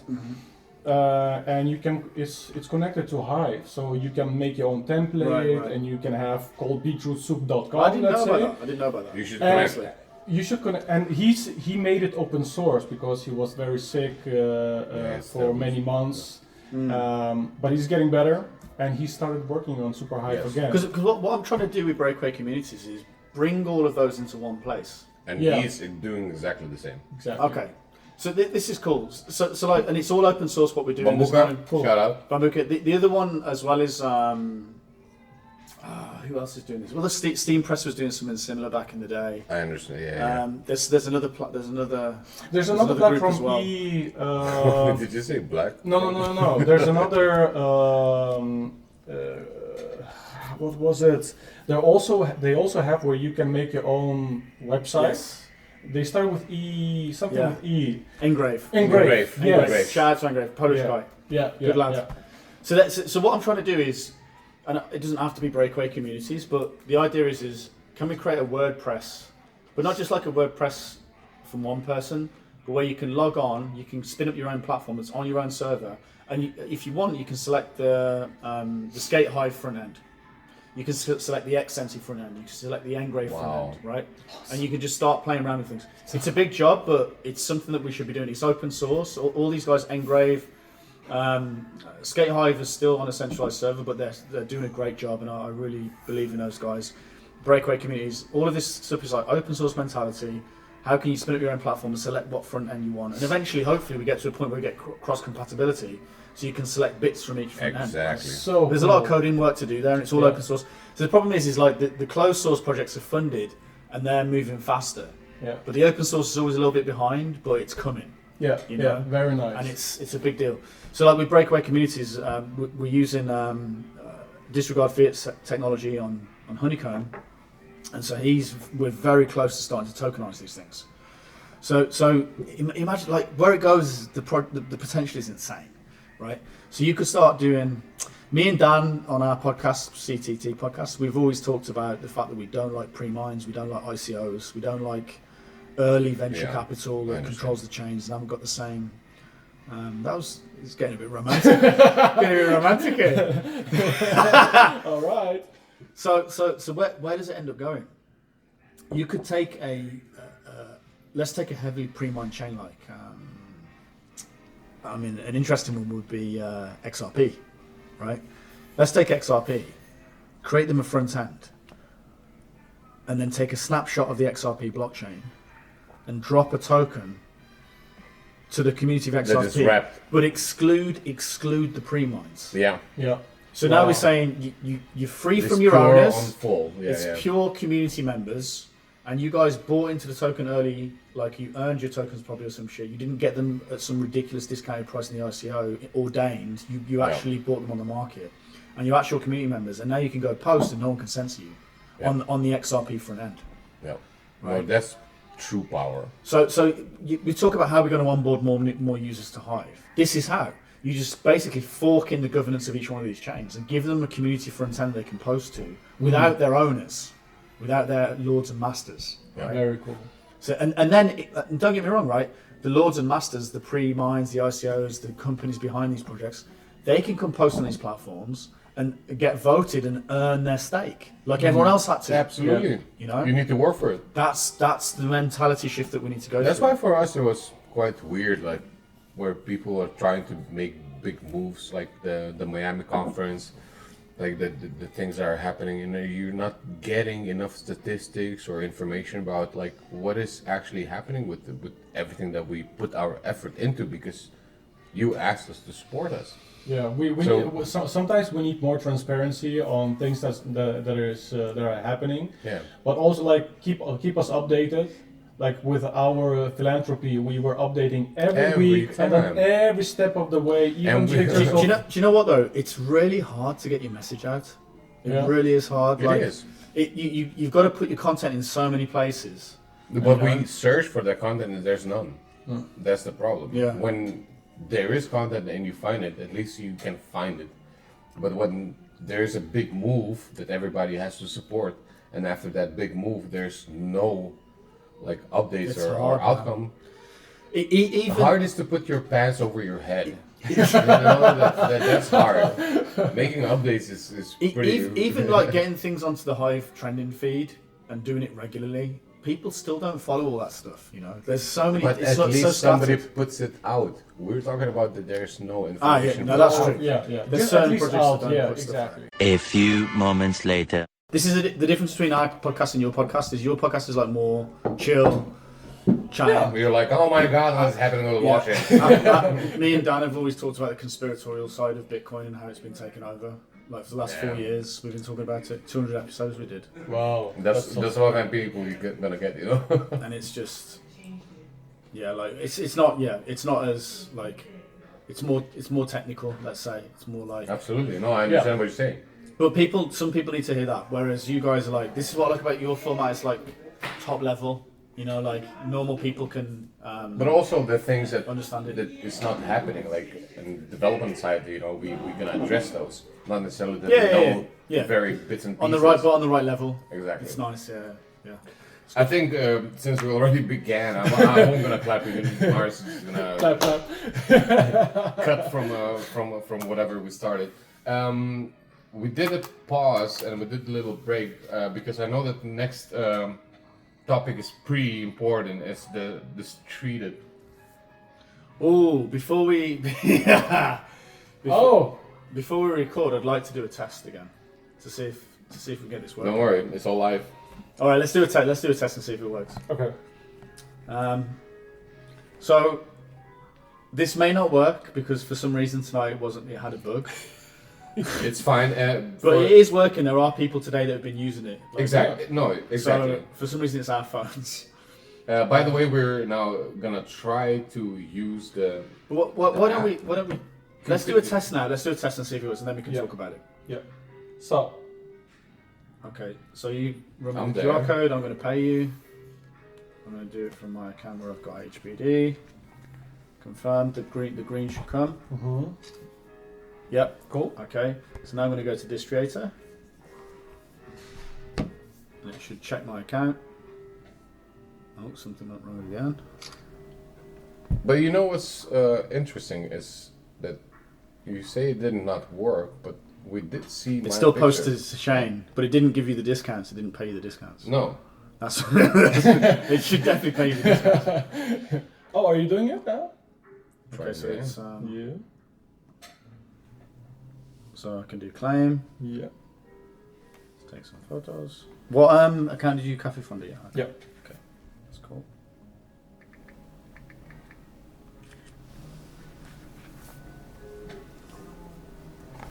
And you can it's connected to Hive, so you can make your own template, and you can have called beetrootsoup.com. I didn't know about that. You should connect. You should connect, and he made it open source because he was very sick for many months, but he's getting better, and he started working on Super Hive again. Because what I'm trying to do with Breakaway Communities is bring all of those into one place. And he's doing exactly the same. Exactly. Okay. So this is cool. So like, and it's all open source what we're doing. Bambuka, shout out. Bambuka. The other one as well is who else is doing this? Well, the Steam Press was doing something similar back in the day. I understand. Yeah. There's another platform as well. Did you say black? No. There's another. What was it? They also have where you can make your own website. Yes. They start with E, something with E. Engrave. Yes. Shout out to Engrave, Polish guy. Yeah. Good lad. Yeah. So what I'm trying to do is, and it doesn't have to be Breakaway Communities, but the idea is can we create a WordPress, but not just like a WordPress from one person, but where you can log on, you can spin up your own platform that's on your own server, and if you want, you can select the Skate Hive front end. You can select the Xentity front end. You can select the Engrave front end, right? And you can just start playing around with things. It's a big job, but it's something that we should be doing. It's open source. All these guys, Engrave, Skate Hive is still on a centralized server, but they're doing a great job, and I really believe in those guys. Breakaway Communities, all of this stuff is like open source mentality. How can you spin up your own platform and select what front end you want? And eventually, hopefully, we get to a point where we get cross compatibility. So you can select bits from each front end. Exactly. So there's a lot of coding work to do there, and it's all open source. So the problem is like the closed source projects are funded, and they're moving faster. Yeah. But the open source is always a little bit behind, but it's coming. Yeah. You know? Very nice. And it's a big deal. So like with Breakaway Communities, we're using disregard fiat technology on Honeycomb, and so we're very close to starting to tokenize these things. So imagine like where it goes, the potential is insane. Right, so you could start doing. Me and Dan on our podcast, CTT podcast, we've always talked about the fact that we don't like pre-mines, we don't like ICOs, we don't like early venture Yeah, capital I that controls the chains and haven't got the same. It's getting a bit romantic. Here. All right. So where does it end up going? You could take let's take a heavily pre-mined chain like. An interesting one would be XRP, right? Let's take XRP, create them a front end, and then take a snapshot of the XRP blockchain and drop a token to the community of That is XRP, wrapped. but exclude the pre-mines. Yeah. Yeah. So now we're saying you're free It's from your pure owners. on full. Yeah, It's pure community members, and you guys bought into the token early, like you earned your tokens probably or some shit. You didn't get them at some ridiculous discounted price in the ICO ordained. You actually bought them on the market, and you're actual community members. And now you can go post, and no one can censor you on the XRP front end. Yeah. Right. Well, that's true power. So we talk about how we're going to onboard more users to Hive. This is how. You just basically fork in the governance of each one of these chains and give them a community front end they can post to without their owners, without their lords and masters. Yeah. Very cool. So and then don't get me wrong, right? The lords and masters, the pre-mines, the ICOs, the companies behind these projects, they can come post on these platforms and get voted and earn their stake like everyone else had to. Absolutely. Yeah. You know, You need to work for it. that's the mentality shift that we need to go That's through. why for us it was quite weird, like where people are trying to make big moves, like the Miami conference, like the things that are happening, and you're not getting enough statistics or information about like what is actually happening with everything that we put our effort into, because you asked us to support us. Yeah, sometimes we need more transparency on things that are happening. Yeah. But also like keep us updated. Like with our philanthropy, we were updating every week and time. then every step of the way. Even And we- pictures Do of, you know what though? It's really hard to get your message out. It really is hard. It is. You've got to put your content in so many places. But we search for that content and there's none. That's the problem. Yeah. When there is content and you find it, at least you can find it. But when there's a big move that everybody has to support, and after that big move, there's no like updates It's or hard, man. outcome. Even Hard is to put your pants over your head. That's hard. Making updates is pretty. even like getting things onto the Hive trending feed and doing it regularly, people still don't follow all that stuff. You know, there's so many. But it's at so least somebody scattered. puts it out. We're talking about that there's no Yeah, information. no, that's put true. out. yeah. There's Just certain at least projects that out, don't yeah, put stuff out. exactly. A few moments later. This is the difference between our podcast and your podcast. Is your podcast is like more chill, chat. You're like, oh my god, what's happening with the blockchain? Me and Dan have always talked about the conspiratorial side of Bitcoin and how it's been taken over. Like for the last 4 years, we've been talking about it. 200 episodes we did, Wow. That's what kind of people you're gonna get, you know. and it's just, like it's not as like, it's more technical. Let's say it's more like. Absolutely, no, I understand what you're saying. But some people need to hear that. Whereas you guys are like, this is what I like about your format. It's like top level. You know, like normal people can. But also the things that Understand it. that is not happening, like in the development side, you know, we're gonna address those, not necessarily that Yeah, we yeah, know yeah. very bits and pieces. on the right level. Exactly. It's nice. Yeah. I think since we already began, I'm gonna clap. Even Mars is gonna Clap, clap. cut from whatever we started. We did a pause and we did a little break because I know that the next topic is pretty important. It's the treated. Oh, before we before we record, I'd like to do a test again to see if we can get this working. Don't worry, it's all live. All right, let's do a test. Let's do a test and see if it works. Okay. So this may not work because for some reason tonight it had a bug, It's fine. but it is working. There are people today that have been using it. Like, Exactly. No, exactly. So for some reason it's our phones. By the way, we're now gonna try to use the. Why don't we? Let's do a test now. Let's do a test and see if it works, and then we can Yeah. talk about it. Yeah. So, Okay. So you remember I'm the QR there. code. I'm going to pay you. I'm going to do it from my camera. I've got HBD. Confirmed. The green should come. Yep. cool. Okay. So now I'm going to go to Distriator. And it should check my account. Oh, something went wrong again. But you know what's interesting is that you say it did not work, but we did see. It still posted to Shane, but it didn't give you the discounts. It didn't pay you the discounts. No. That's it should definitely pay you the discounts. Oh, are you doing it now? Okay, so it's Yeah. so I can do claim. Yeah. Let's take some photos. What account did you Cafe Fund it? Yeah. Okay, that's cool.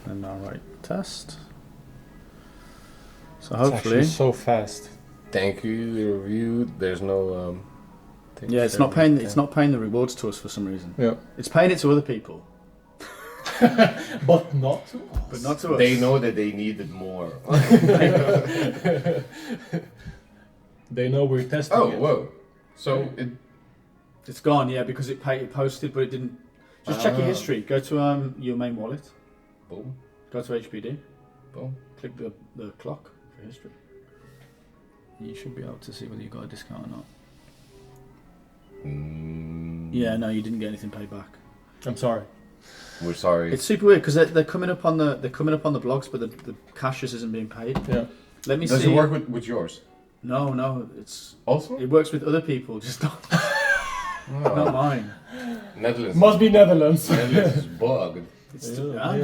And now write test. So hopefully, so fast. Thank you. Review. There's no. yeah, it's not paying. It's not paying the rewards to us for some reason. Yeah. It's paying it to other people, But not to us. but not to us. They know that they needed more. They know we're testing Oh, it. whoa. So It's gone, yeah, because it posted, but it didn't. Just check your history. Go to your main wallet. boom, Go to HBD. boom. Click the clock for history. You should be able to see whether you got a discount or not. Yeah, no, you didn't get anything paid back. I'm sorry. We're sorry. It's super weird because they're coming up on the blogs, but the cash just isn't being paid. Yeah. Let me Does see. it work with yours? No, Also? it works with other people, just not not mine. Netherlands. Must be Netherlands. Netherlands is bugged. It's Yeah,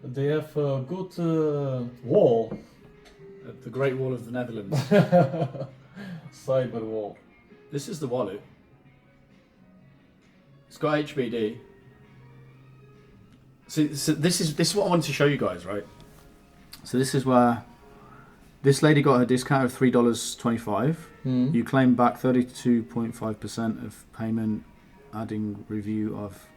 they have a good wall, the Great Wall of the Netherlands. cyber wall. This is the wallet. It's got HBD. So this is what I wanted to show you guys, right? So this is where this lady got her discount of $3.25. You claim back 32.5% of payment, adding review of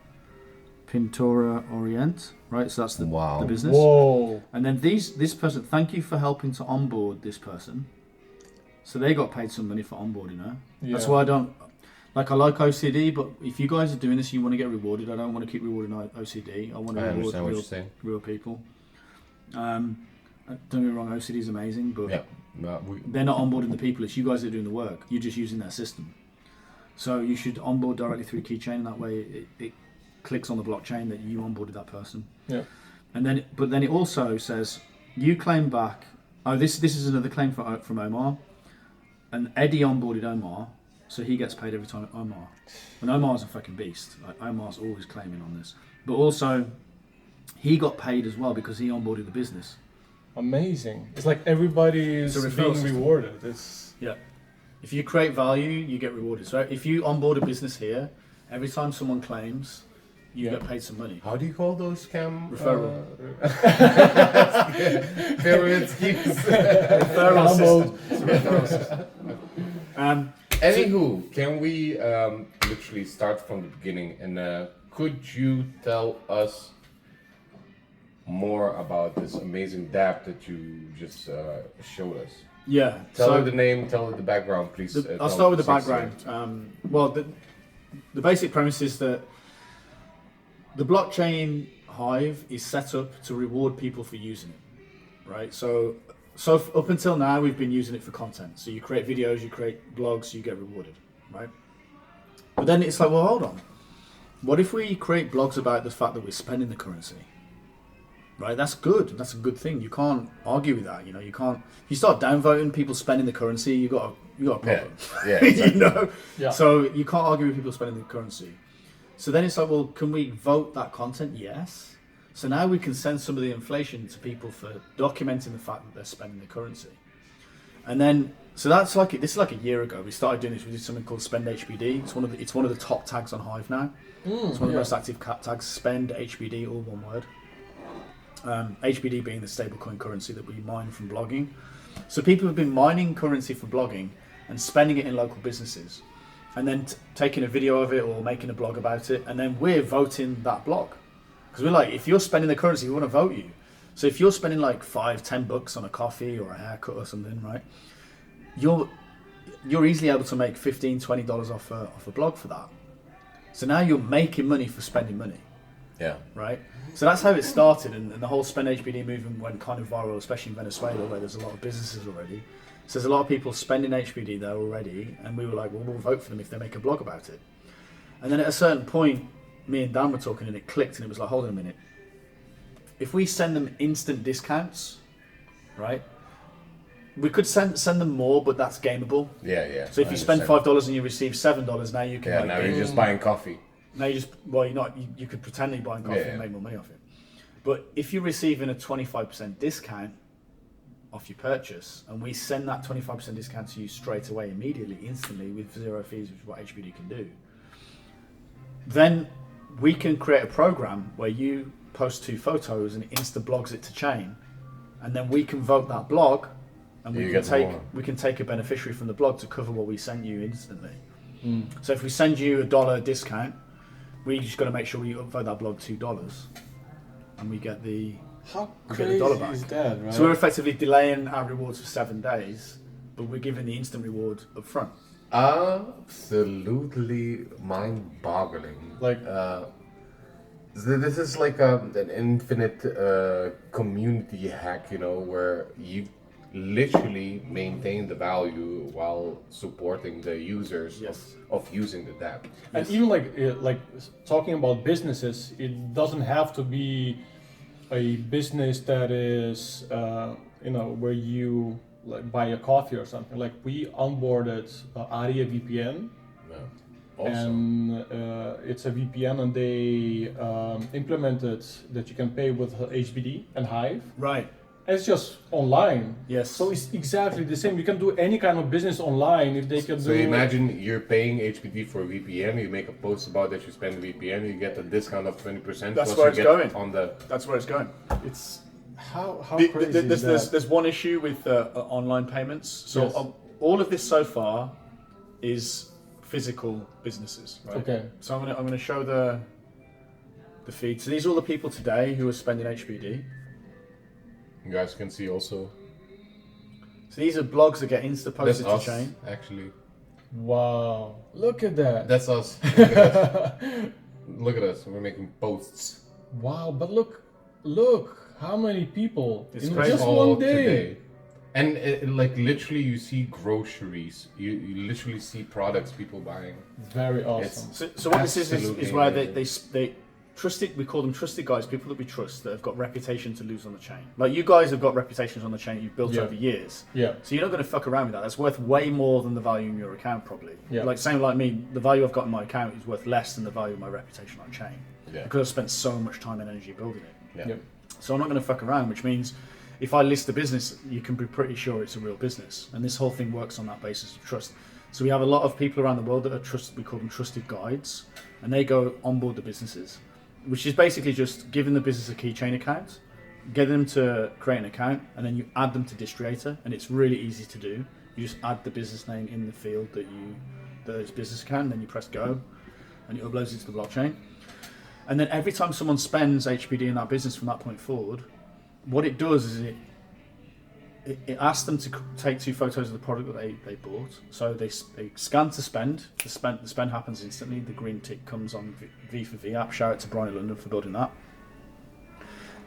Pintura Orient, right? So that's the business. Whoa. And then this person, thank you for helping to onboard this person. So they got paid some money for onboarding her. Yeah. That's why I like OCD, but if you guys are doing this, you want to get rewarded. I don't want to keep rewarding OCD. I want to reward real people. Don't get me wrong, OCD is amazing, but they're not onboarding the people. It's you guys that are doing the work. You're just using their system. So you should onboard directly through Keychain, and that way it clicks on the blockchain that you onboarded that person. Yeah. And then, but then it also says you claim back. Oh, this is another claim from Omar, and Eddie onboarded Omar, so he gets paid every time Omar. And Omar's a fucking beast. Like Omar's always claiming on this, but also he got paid as well because he onboarded the business. Amazing. It's like everybody is It's a referral being system. rewarded. It's Yeah. If you create value, you get rewarded. So if you onboard a business here, every time someone claims, you get paid some money. How do you call those scam? Referral. Pyramid schemes. Referral system. It's a referral system. Anywho, can we literally start from the beginning? And could you tell us more about this amazing dApp that you just showed us? Yeah. Tell her the name, tell her the background, please. I'll start with the background. Well, the basic premise is that the blockchain Hive is set up to reward people for using it, right? So up until now, we've been using it for content. So you create videos, you create blogs, you get rewarded, right? But then it's like, well, hold on. What if we create blogs about the fact that we're spending the currency? Right, that's good. That's a good thing. You can't argue with that. You know, you can't. If you start downvoting people spending the currency, you got a problem. Yeah, exactly. You know. Yeah. So you can't argue with people spending the currency. So then it's like, well, can we vote that content? Yes. So now we can send some of the inflation to people for documenting the fact that they're spending the currency. And then, so that's like this is like a year ago. We started doing this. We did something called Spend HBD. It's one of the top tags on Hive now. It's one of the most active tags. Spend HBD, all one word. HBD being the stablecoin currency that we mine from blogging. So people have been mining currency from blogging and spending it in local businesses, and then taking a video of it or making a blog about it, and then we're voting that blog. Because we're like, if you're spending the currency, we want to vote you. So if you're spending like $5-10 on a coffee or a haircut or something, right, you're easily able to make $15-20 off a blog for that. So now you're making money for spending money. Yeah. right? So that's how it started, and the whole spend HBD movement went kind of viral, especially in Venezuela, where there's a lot of businesses already. So there's a lot of people spending HBD there already, and we were like, well, we'll vote for them if they make a blog about it. And then at a certain point, me and Dan were talking, and it clicked, and it was like, hold on a minute. If we send them instant discounts, right? We could send them more, but that's gameable. Yeah. So if you spend $5 and you receive $7, now you can. Yeah, now you're just buying coffee. Now you just, well, you're not. You could pretend that you're buying coffee and make more money off it. But if you're receiving a 25% discount off your purchase, and we send that 25% discount to you straight away, immediately, instantly, with 0 fees, which is what HBD can do, then we can create a program where you post 2 photos and it insta blogs it to chain, and then we can vote that blog, and we can take a beneficiary from the blog to cover what we sent you instantly. So if we send you $1 discount, we just got to make sure we upvote that blog $2, and we get the $1 back. Is that, right? So we're effectively delaying our rewards for 7 days, but we're giving the instant reward up front. Absolutely mind-boggling. Like, this is like an infinite community hack, where you literally maintain the value while supporting the users of using the dApp. and even like talking about businesses, it doesn't have to be a business that is, where you like buy a coffee or something. Like we onboarded Aria VPN. And it's a VPN, and they implemented that you can pay with HBD and Hive. Right. It's just online. Yes. So it's exactly the same. You can do any kind of business online if they can do. So imagine you're paying HBD for VPN. You make a post about that you spend VPN. You get a discount of 20%. That's where it's going. That's where it's going. It's how crazy is that? There's one issue with online payments. So all of this so far is physical businesses, right? Okay. So I'm gonna show the feed. So these are all the people today who are spending HBD. You guys can see also. So these are blogs that get insta posted That's to us, chain. actually. Wow! Look at that. That's us. Look at us. Look at us. We're making posts. Wow! But look how many people It's in crazy. just All one day. today. And like literally, you see groceries. You literally see products people buying. Very awesome. So what this is Absolutely where amazing. they trusted. We call them trusted guys, people that we trust that have got reputation to lose on the chain. Like you guys have got reputations on the chain you've built over years. Yeah. So you're not going to fuck around with that. That's worth way more than the value in your account, probably. Yeah. Like same like me, the value I've got in my account is worth less than the value of my reputation on chain. Yeah. Because I've spent so much time and energy building it. Yeah. Yep. So I'm not going to fuck around, which means if I list a business, you can be pretty sure it's a real business. And this whole thing works on that basis of trust. So we have a lot of people around the world that are we call them trusted guides, and they go onboard the businesses, which is basically just giving the business a keychain account, get them to create an account, and then you add them to Distriator, and it's really easy to do. You just add the business name in the field that is business account, and then you press go, and it uploads it to the blockchain. And then every time someone spends HBD in that business from that point forward, what it does is it asks them to take 2 photos of the product that they bought. So they scan to spend. The spend happens instantly. The green tick comes on V for V app. Shout out to Brian in London for building that.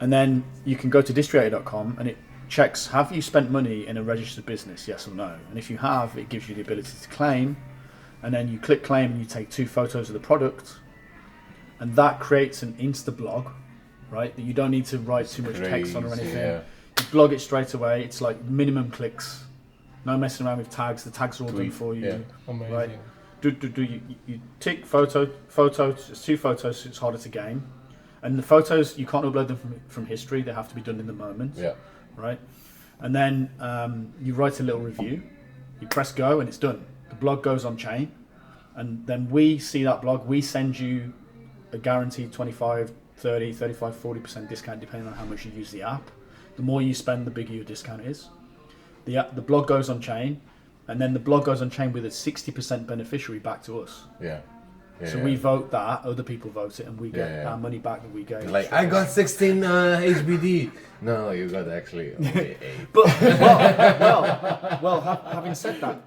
And then you can go to distriator.com and it checks, have you spent money in a registered business, yes or no? And if you have, it gives you the ability to claim. And then you click claim and you take 2 photos of the product. And that creates an Insta blog, right? That you don't need to write too much text on or anything. Yeah. You blog it straight away. It's like minimum clicks. No messing around with tags. The tags are all done for you. Yeah. Amazing. Right? You tick photos. It's 2 photos, so it's harder to game. And the photos, you can't upload them from history. They have to be done in the moment. Yeah. Right? And then you write a little review. You press go and it's done. The blog goes on chain. And then we see that blog. We send you a guaranteed 25, 30, 35, 40% discount depending on how much you use the app. The more you spend, the bigger your discount is. The blog goes on chain, and then the blog goes on chain with a 60% beneficiary back to us. Yeah. So we vote that, other people vote it, and we get our money back that we gave. Like, I got 16 HBD. No, you got actually only 8. But, well, having said that,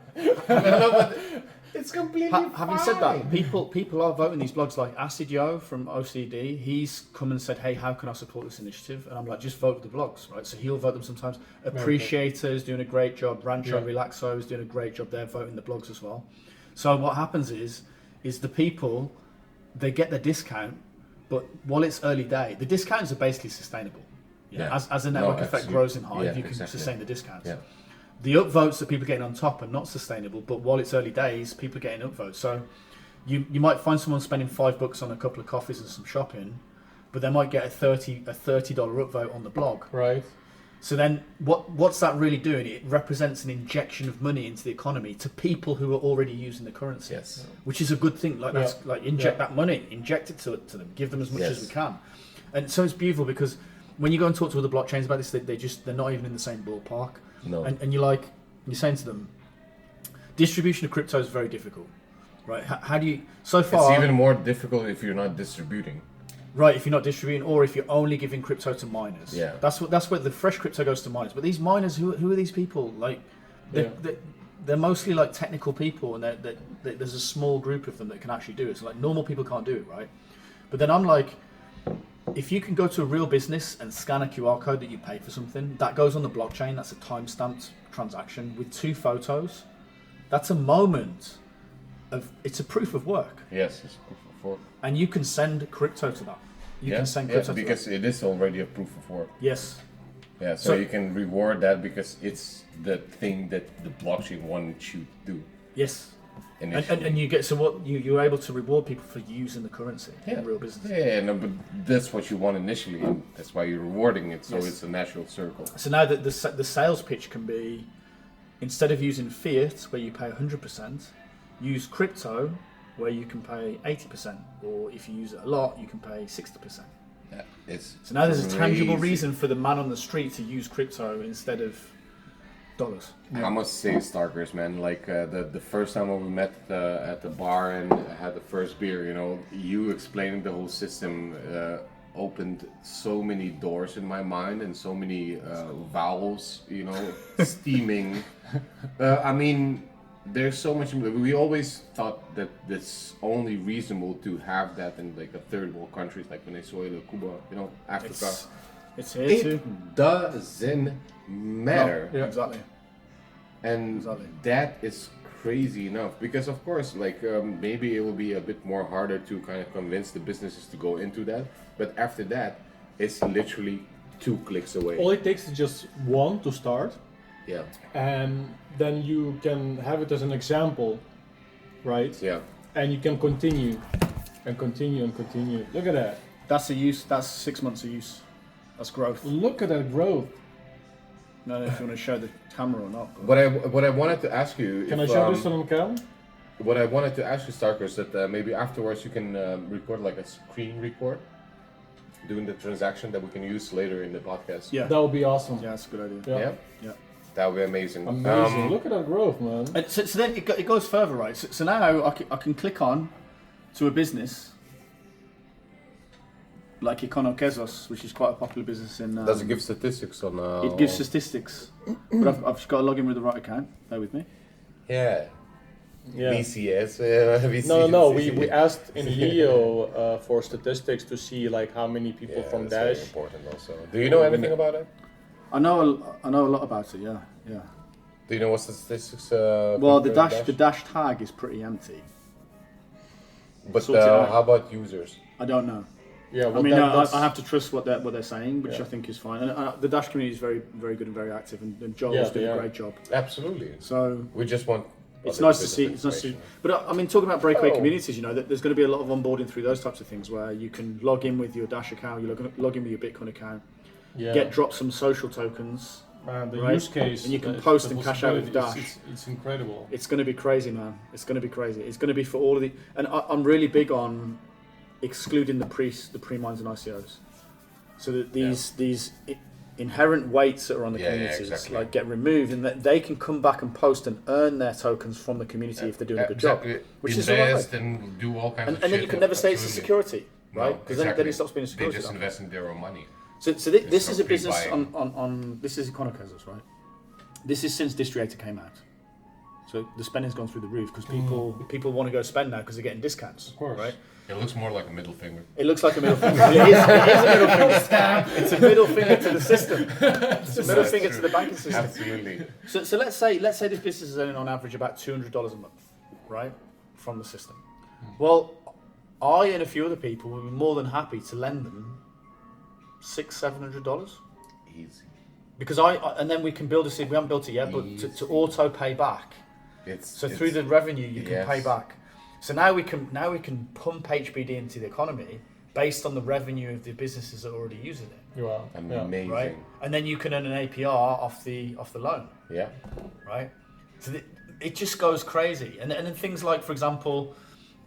It's completely Having said that, people are voting these blogs. Like Acid Yo from OCD, he's come and said, "Hey, how can I support this initiative?" And I'm like, "Just vote with the blogs, right?" So he'll vote them sometimes. Appreciator is doing a great job. Rancho Relaxo is doing a great job. They're voting the blogs as well. So what happens is the people, they get their discount, but while it's early day, the discounts are basically sustainable. Yeah. As the network effect grows in Hive, you can sustain the discounts. Yeah. The upvotes that people are getting on top are not sustainable, but while it's early days, people are getting upvotes. So you might find someone spending $5 on a couple of coffees and some shopping, but they might get a $30 upvote on the blog. Right. So then what's that really doing? It represents an injection of money into the economy to people who are already using the currency. Yes. Which is a good thing. Like that's like inject that money, inject it to them, give them as much as we can. And so it's beautiful because when you go and talk to other blockchains about this, they're not even in the same ballpark. No. And you're saying to them, distribution of crypto is very difficult, right? How do you, so far... It's even more difficult if you're not distributing. Right, if you're not distributing or if you're only giving crypto to miners. Yeah. That's where the fresh crypto goes to miners. But these miners, who are these people? Like, they're mostly like technical people and there's a small group of them that can actually do it. So like normal people can't do it, right? But then I'm like, if you can go to a real business and scan a QR code that you pay for something, that goes on the blockchain, that's a time-stamped transaction with 2 photos, that's a moment it's a proof of work. Yes, it's proof of work. And you can send crypto to that. You can send crypto to that. Because it is already a proof of work. Yes. Yeah, so you can reward that because it's the thing that the blockchain wanted you to do. Yes. And you get you're able to reward people for using the currency in real business. Yeah, no, but that's what you want initially, and that's why you're rewarding it. So it's a natural circle. So now that the sales pitch can be, instead of using fiat where you pay 100%, use crypto where you can pay 80%, or if you use it a lot, you can pay 60%. Yeah, it's so now there's a tangible reason for the man on the street to use crypto instead of dollars. I must say, Starkerz, man, like the first time when we met at the bar and had the first beer, you explaining the whole system opened so many doors in my mind and so many vowels, steaming. I mean, there's so much. We always thought that it's only reasonable to have that in like a third world countries like Venezuela, Cuba, Africa. It's here too. It doesn't matter. No, exactly. And that is crazy enough because, of course, like maybe it will be a bit more harder to kind of convince the businesses to go into that. But after that, it's literally 2 clicks away. All it takes is just one to start. Yeah. And then you can have it as an example, right? Yeah. And you can continue and continue and continue. Look at that. That's a use. That's 6 months of use. That's growth. Look at that growth. I don't know if you want to show the camera or not. What I wanted to ask you. Can I show this on cam? What I wanted to ask you, Starkerz, that maybe afterwards you can record like a screen record, doing the transaction that we can use later in the podcast. Yeah, that would be awesome. Yeah, that's a good idea. Yeah. That would be amazing. Amazing. Look at that growth, man. And so then it goes further, right? So now I can click on to a business like Economies, which is quite a popular business in. Does it give statistics on? It gives statistics, but I've just got to log in with the right account. Bear with me. Yeah. BCS. No. We asked in Leo for statistics to see like how many people from Dash. Very important also. Do you know anything about it? I know a lot about it. Yeah. Do you know what statistics? Well, the dash tag is pretty empty. But how about users? I don't know. Yeah, well, I mean, I have to trust what they're saying, which I think is fine. And the Dash community is very, very good and very active, and Joel's doing a great job. Absolutely. So we just want. It's nice to see. It's nice to. But I mean, talking about breakaway communities, there's going to be a lot of onboarding through those types of things where you can log in with your Dash account, you log in with your Bitcoin account, drop some social tokens. Man, the use case, and you can post and cash out with Dash. It's incredible. It's going to be crazy, man. It's going to be crazy. It's going to be for all of the. And I'm really big on excluding the pre-mines and ICOs, so that these inherent weights that are on the communities like get removed, and that they can come back and post and earn their tokens from the community if they're doing a good job. Which invest and do all kinds of shit. And then you can never say it's a security, right? Because then it stops being a security. They just invest in their own money. So this is a business on this is Economies, right? This is since Distriator came out. So the spending's gone through the roof because people want to go spend now because they're getting discounts. Of course. Right? It looks more like a middle finger. It looks like a middle finger. It is a middle finger. It's a middle finger to the system. It's a middle finger to the banking system. Absolutely. So let's say this business is earning on average about $200 a month, right, from the system. Well, I and a few other people would be more than happy to lend them $600-700 Easy. because and then we can build we haven't built it yet, but to auto pay back. Through the revenue you can pay back. So now we can pump HBD into the economy based on the revenue of the businesses that are already using it. Wow. Amazing. Right, and then you can earn an APR off the loan. Yeah. Right, so it just goes crazy, and then things like, for example,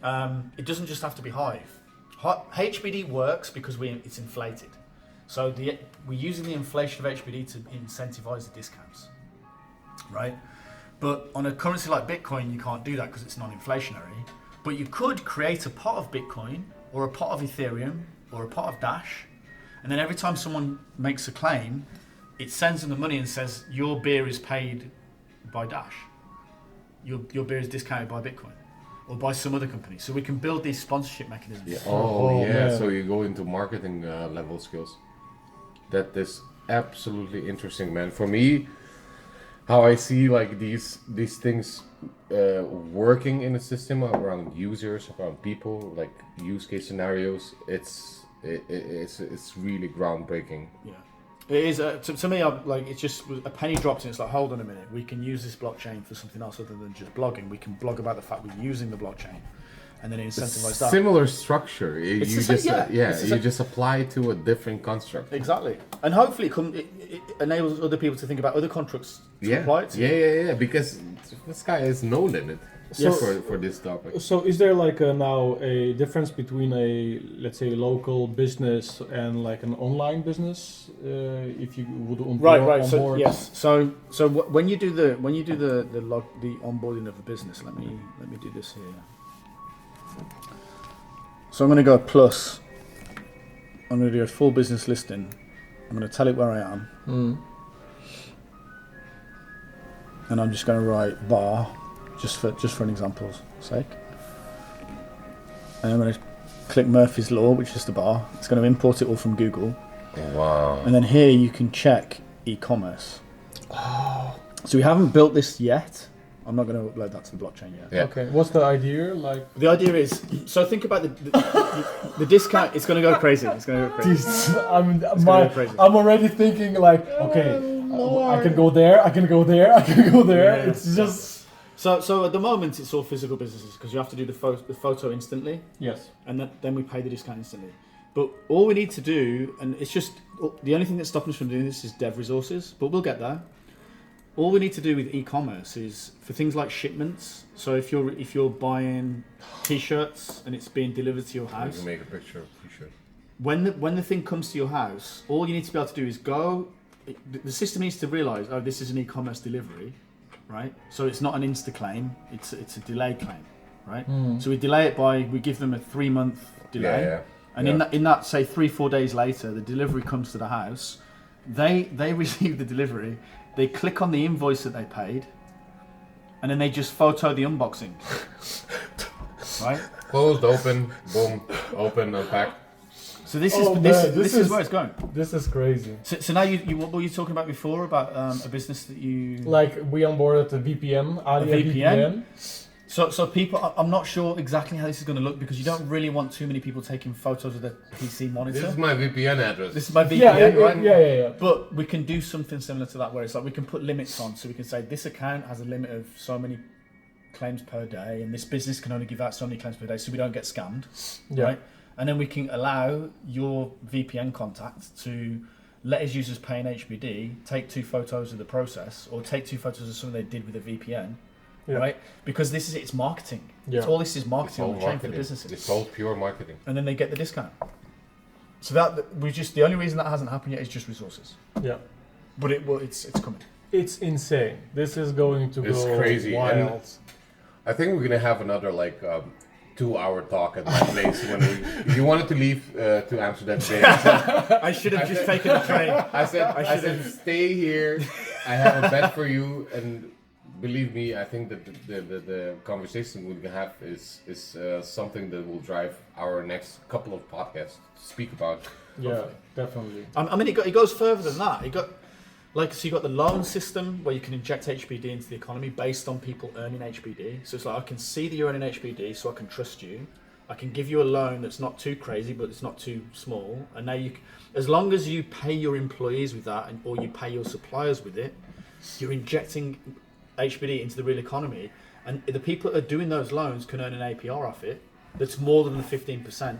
it doesn't just have to be Hive. HBD works because it's inflated, so we're using the inflation of HBD to incentivize the discounts, right? But on a currency like Bitcoin, you can't do that because it's non-inflationary. But you could create a pot of Bitcoin or a pot of Ethereum or a pot of Dash, and then every time someone makes a claim, it sends them the money and says your beer is paid by Dash, your beer is discounted by Bitcoin or by some other company. So we can build these sponsorship mechanisms. Yeah. Man. So you go into marketing level skills. That is absolutely interesting, man. For me, how I see like these things working in a system around users, around people, like use case scenarios, it's really groundbreaking. Yeah, it is. To me, it's just a penny dropped in. It's like, hold on a minute, we can use this blockchain for something else other than just blogging. We can blog about the fact we're using the blockchain, and then incentivize that. Similar structure. You just apply it to a different construct. Exactly, and hopefully it enables other people to think about other constructs to apply it to. Yeah. Because the sky has no limit for this topic. So is there like now a difference between a, let's say, local business and like an online business? If you would onboard. So yes. So when you do the onboarding of a business, let me do this here. So I'm going to go plus. I'm going to do a full business listing. I'm going to tell it where I am. And I'm just going to write bar, just for an example's sake. And I'm going to click Murphy's Law, which is the bar. It's going to import it all from Google. Wow. And then here you can check e-commerce. Oh. So we haven't built this yet. I'm not going to upload that to the blockchain yet. Yeah. Okay. What's the idea? Like the idea is, so think about the discount. It's going to go crazy. It's going to go crazy. I'm already thinking like, okay, I can go there. I can go there. I can go there. Yeah. It's just so at the moment it's all physical businesses because you have to do the photo instantly. Yes. And then we pay the discount instantly. But all we need to do, and it's just the only thing that's stopping us from doing this is dev resources. But we'll get there. All we need to do with e-commerce is for things like shipments. So if you're buying t-shirts and it's being delivered to your house, you can make a picture of a t-shirt. When the thing comes to your house, all you need to be able to do is go. The system needs to realise, oh, this is an e-commerce delivery, right? So it's not an insta claim; it's a delayed claim, right? So we delay it we give them a 3-month delay, and in that say 3-4 days later, the delivery comes to the house. They receive the delivery. They click on the invoice that they paid, and then they just photo the unboxing. Right? Closed, open, boom, open, unpack. So this is where it's going. This is crazy. So now you what were you talking about before about a business that you like we onboarded a VPN, Alia VPN. So people, I'm not sure exactly how this is going to look because you don't really want too many people taking photos of their PC monitor. This is my VPN address. This is my VPN, right? Yeah. But we can do something similar to that where it's like we can put limits on. So we can say this account has a limit of so many claims per day and this business can only give out so many claims per day so we don't get scammed, right? And then we can allow your VPN contact to let his users pay in HBD, take 2 photos of the process or take 2 photos of something they did with a VPN. Yeah. Right, because it's marketing. Yeah. All this is marketing on the chain for the businesses. It's all pure marketing. And then they get the discount. So the only reason that hasn't happened yet is just resources. Yeah, but it's coming. It's insane. This is going to go crazy. Wild. And I think we're gonna have another 2-hour talk at my place. If you wanted to leave to Amsterdam today, I should have just taken the train. I said, stay here. I have a bed for you and. believe me, I think that the conversation we have is something that will drive our next couple of podcasts to speak about. Yeah, Hopefully. definitely. I mean, it goes further than that. So you got the loan system where you can inject HBD into the economy based on people earning HBD. So it's like, I can see that you're earning HBD, so I can trust you. I can give you a loan that's not too crazy, but it's not too small. And now as long as you pay your employees with that, or you pay your suppliers with it, you're injecting HBD into the real economy. And the people that are doing those loans can earn an APR off it that's more than the 15%,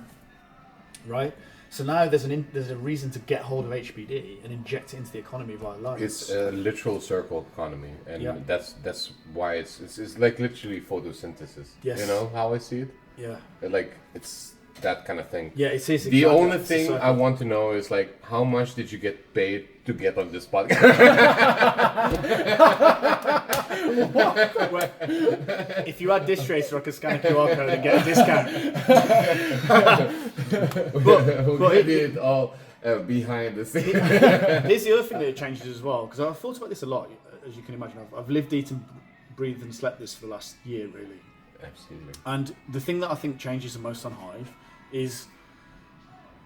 right? So now there's a reason to get hold of HBD and inject it into the economy via loans. It's a literal circle economy, and Yeah. that's why it's like literally photosynthesis. Yes. You know how I see it? Yeah. Like it's that kind of thing. Yeah, it is. The exactly only that. It's a thing I circle. want to know is like, how much did you get paid to get on this podcast? If you had Dish Tracer, I could scan a QR code and get a discount. we did it all behind the scenes. Here's the other thing that changes as well, because I've thought about this a lot, as you can imagine. I've lived, eaten, breathed, and slept this for the last year, really. Absolutely. And the thing that I think changes the most on Hive is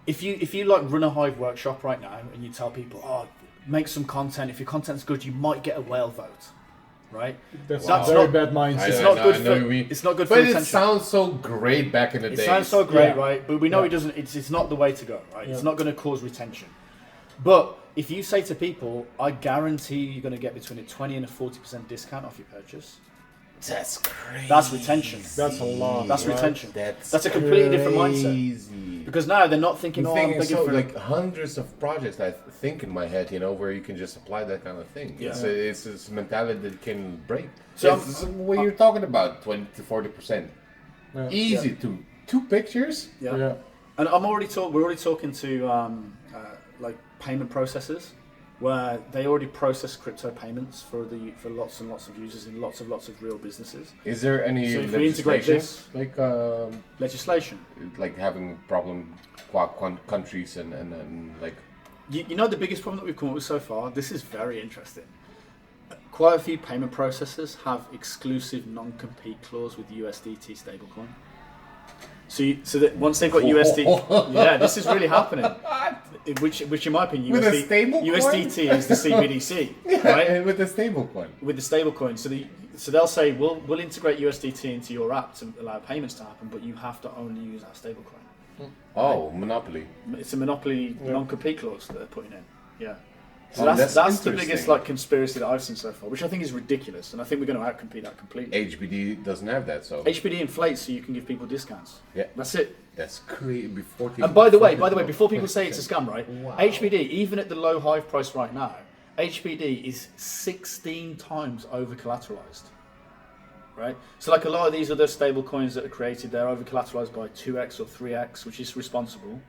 if you like run a Hive workshop right now and you tell people, oh, make some content. If your content's good, you might get a whale vote, right? That's Wow. a very bad mindset. It's I not know, good I know for. you mean. It's not good for But it retention. sounds so great back in the It days. sounds so great, Yeah. right? But we know Yeah. it doesn't. It's not the way to go, right? It's Yeah. not going to cause retention. But if you say to people, I guarantee you're going to get between a 20 and a 40% discount off your purchase, That's crazy. that's retention. That's a lot. That's right? retention. That's That's a completely different mindset. crazy. Because now they're not thinking, I'm oh, thinking I'm thinking so, for like hundreds of projects I think in my head, where you can just apply that kind of thing. Yeah. It's a mentality that can break. So So when you're talking about 20 to 40%, Yeah. easy to 2 pictures. Yeah. Yeah. And we're already talking to like payment processors where they already process crypto payments for lots and lots of users in lots of real businesses. Is there any So if we integrate legislation Legislation. like having problem countries and like You know the biggest problem that we've come up with so far? This is very interesting. Quite a few payment processors have exclusive non-compete clause with USDT stablecoin. So that once they've got USD, yeah, this is really happening. Which in my opinion, With a stable coin? USDT is the CBDC, right? with the stable coin. With the stablecoin. So they'll say we'll integrate USDT into your app to allow payments to happen, but you have to only use our stablecoin. Oh, monopoly. It's a monopoly Yeah. non-compete clause that they're putting in. Yeah. So Oh, that's that's the biggest interesting. conspiracy that I've seen so far, which I think is ridiculous, and I think we're going to outcompete that completely. HBD doesn't have that, so HBD inflates so you can give people discounts. yeah, That's it. that's crazy. Before And by the way, before people say it's a scam, right? Wow. HBD, even at the low Hive price right now, HBD is 16 times over collateralized. Right? So like a lot of these other stable coins that are created, they're over collateralized by 2x or 3x, which is responsible.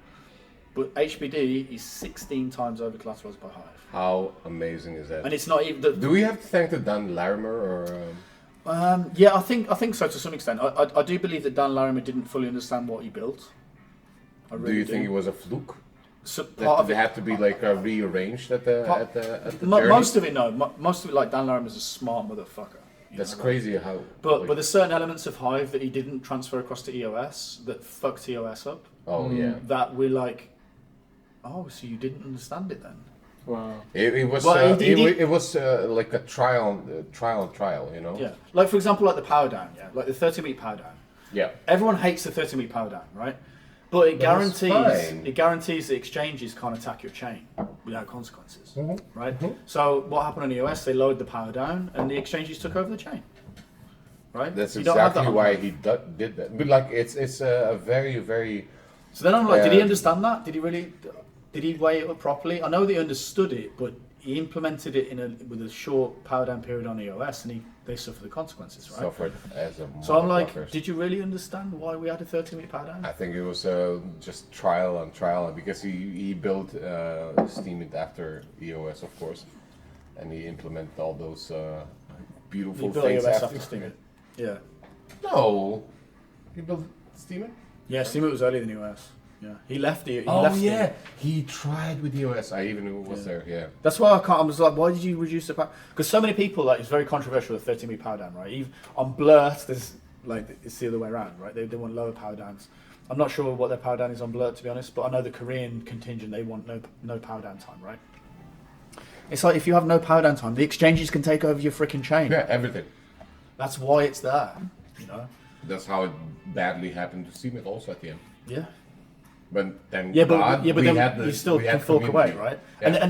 But HBD is 16 times over collateralized by Hive. How amazing is that? And it's not even Do we have to thank the Dan Larimer or? yeah, I think so to some extent. I do believe that Dan Larimer didn't fully understand what he built. I Do really you think it was a fluke? So That part of they it, had to be like rearranged at the journey? most of it, no. Most of it, like Dan Larimer's a smart motherfucker. you That's know, crazy how. But like- there's certain elements of Hive that he didn't transfer across to EOS that fucked EOS up. oh yeah, That we're like, oh, so you didn't understand it then? Wow. it was Well, he- it was like a trial, you know. Yeah. Like for example, like the power down. Yeah. Like the 30-week power down. Yeah. Everyone hates the 30-week power down, right? But it But it's fine. guarantees that exchanges can't attack your chain without consequences, Mm-hmm. right? So what happened on EOS? They lowered the power down, and the exchanges took over the chain, right? That's You don't have exactly that on why Hive. he did that. But like, it's a very, very. So then I'm like, did he Yeah. understand that? Did he weigh it up properly? I know that he understood it, but he implemented it with a short power down period on EOS, and they suffer the consequences, right? Suffered as a. So I'm like, motherfuckers. did you really understand why we had a 30-week power down? I think it was just trial and trial because he built Steam it after EOS, of course, and he implemented all those beautiful He built things EOS after after Steam. Yeah. No, he built Steam it. Yeah, Steam was earlier than EOS. Yeah, he left the. He Oh left yeah, The, he tried with the US. I even knew it was there. Yeah. that's why I can't. I was like, why did you reduce the power? Because so many people, like, it's very controversial the 13-week power down, right? Even on Blurt, there's like it's the other way around, right? They want lower power downs. I'm not sure what their power down is on Blurt, to be honest, but I know the Korean contingent, they want no power down time, right? It's like if you have no power down time, the exchanges can take over your freaking chain. Yeah, everything. That's why it's there, you know. That's how it badly happened to CMIT also at the end. Yeah. But then Yeah, but God, then we had the, you still we can had fork away, community. right? Yeah.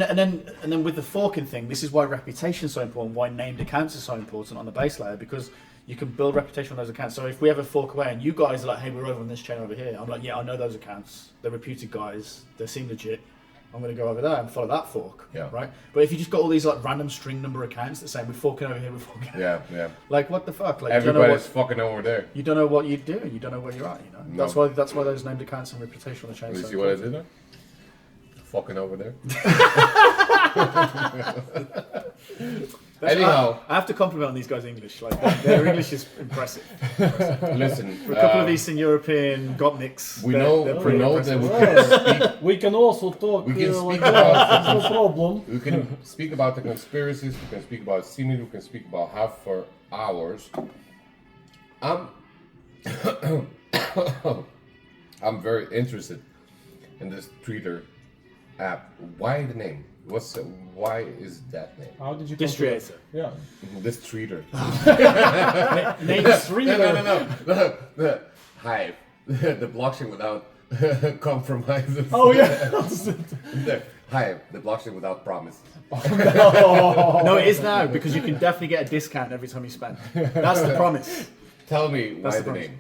And then with the forking thing, this is why reputation is so important. Why named accounts are so important on the base layer, because you can build reputation on those accounts. So if we ever fork away and you guys are like, hey, we're over on this chain over here, I'm like, yeah, I know those accounts. They're reputed guys. They seem legit. I'm going to go over there and follow that fork, Yeah. right? But if you just got all these like random string number accounts that say we're forking over here, we're forking. Yeah. Like what the fuck? Like Everybody's fucking over there. you don't know what you're doing. You don't know where you're at. You know. No. That's why those named accounts and reputation on the chain. You are so see what I important. did there? Fucking over there. Anyhow, I have to compliment on these guys' English. Like their English is impressive. listen. For a couple of Eastern European gopniks, We they're know pretty that impressive. we can speak. We can also talk We can like speak that. about- It's no problem. We can speak about the conspiracies. We can speak about CMIT. We can speak about Hive for hours. I'm very interested in this Twitter app. Why the name? Why is that name? How did you come to Distriator. that? Yeah. This Twitter. Name No. Hive. The blockchain without compromises. Oh yeah. The Hive. The blockchain without promises. No, it is now because you can definitely get a discount every time you spend. That's the promise. Tell me why That's the the promise. name.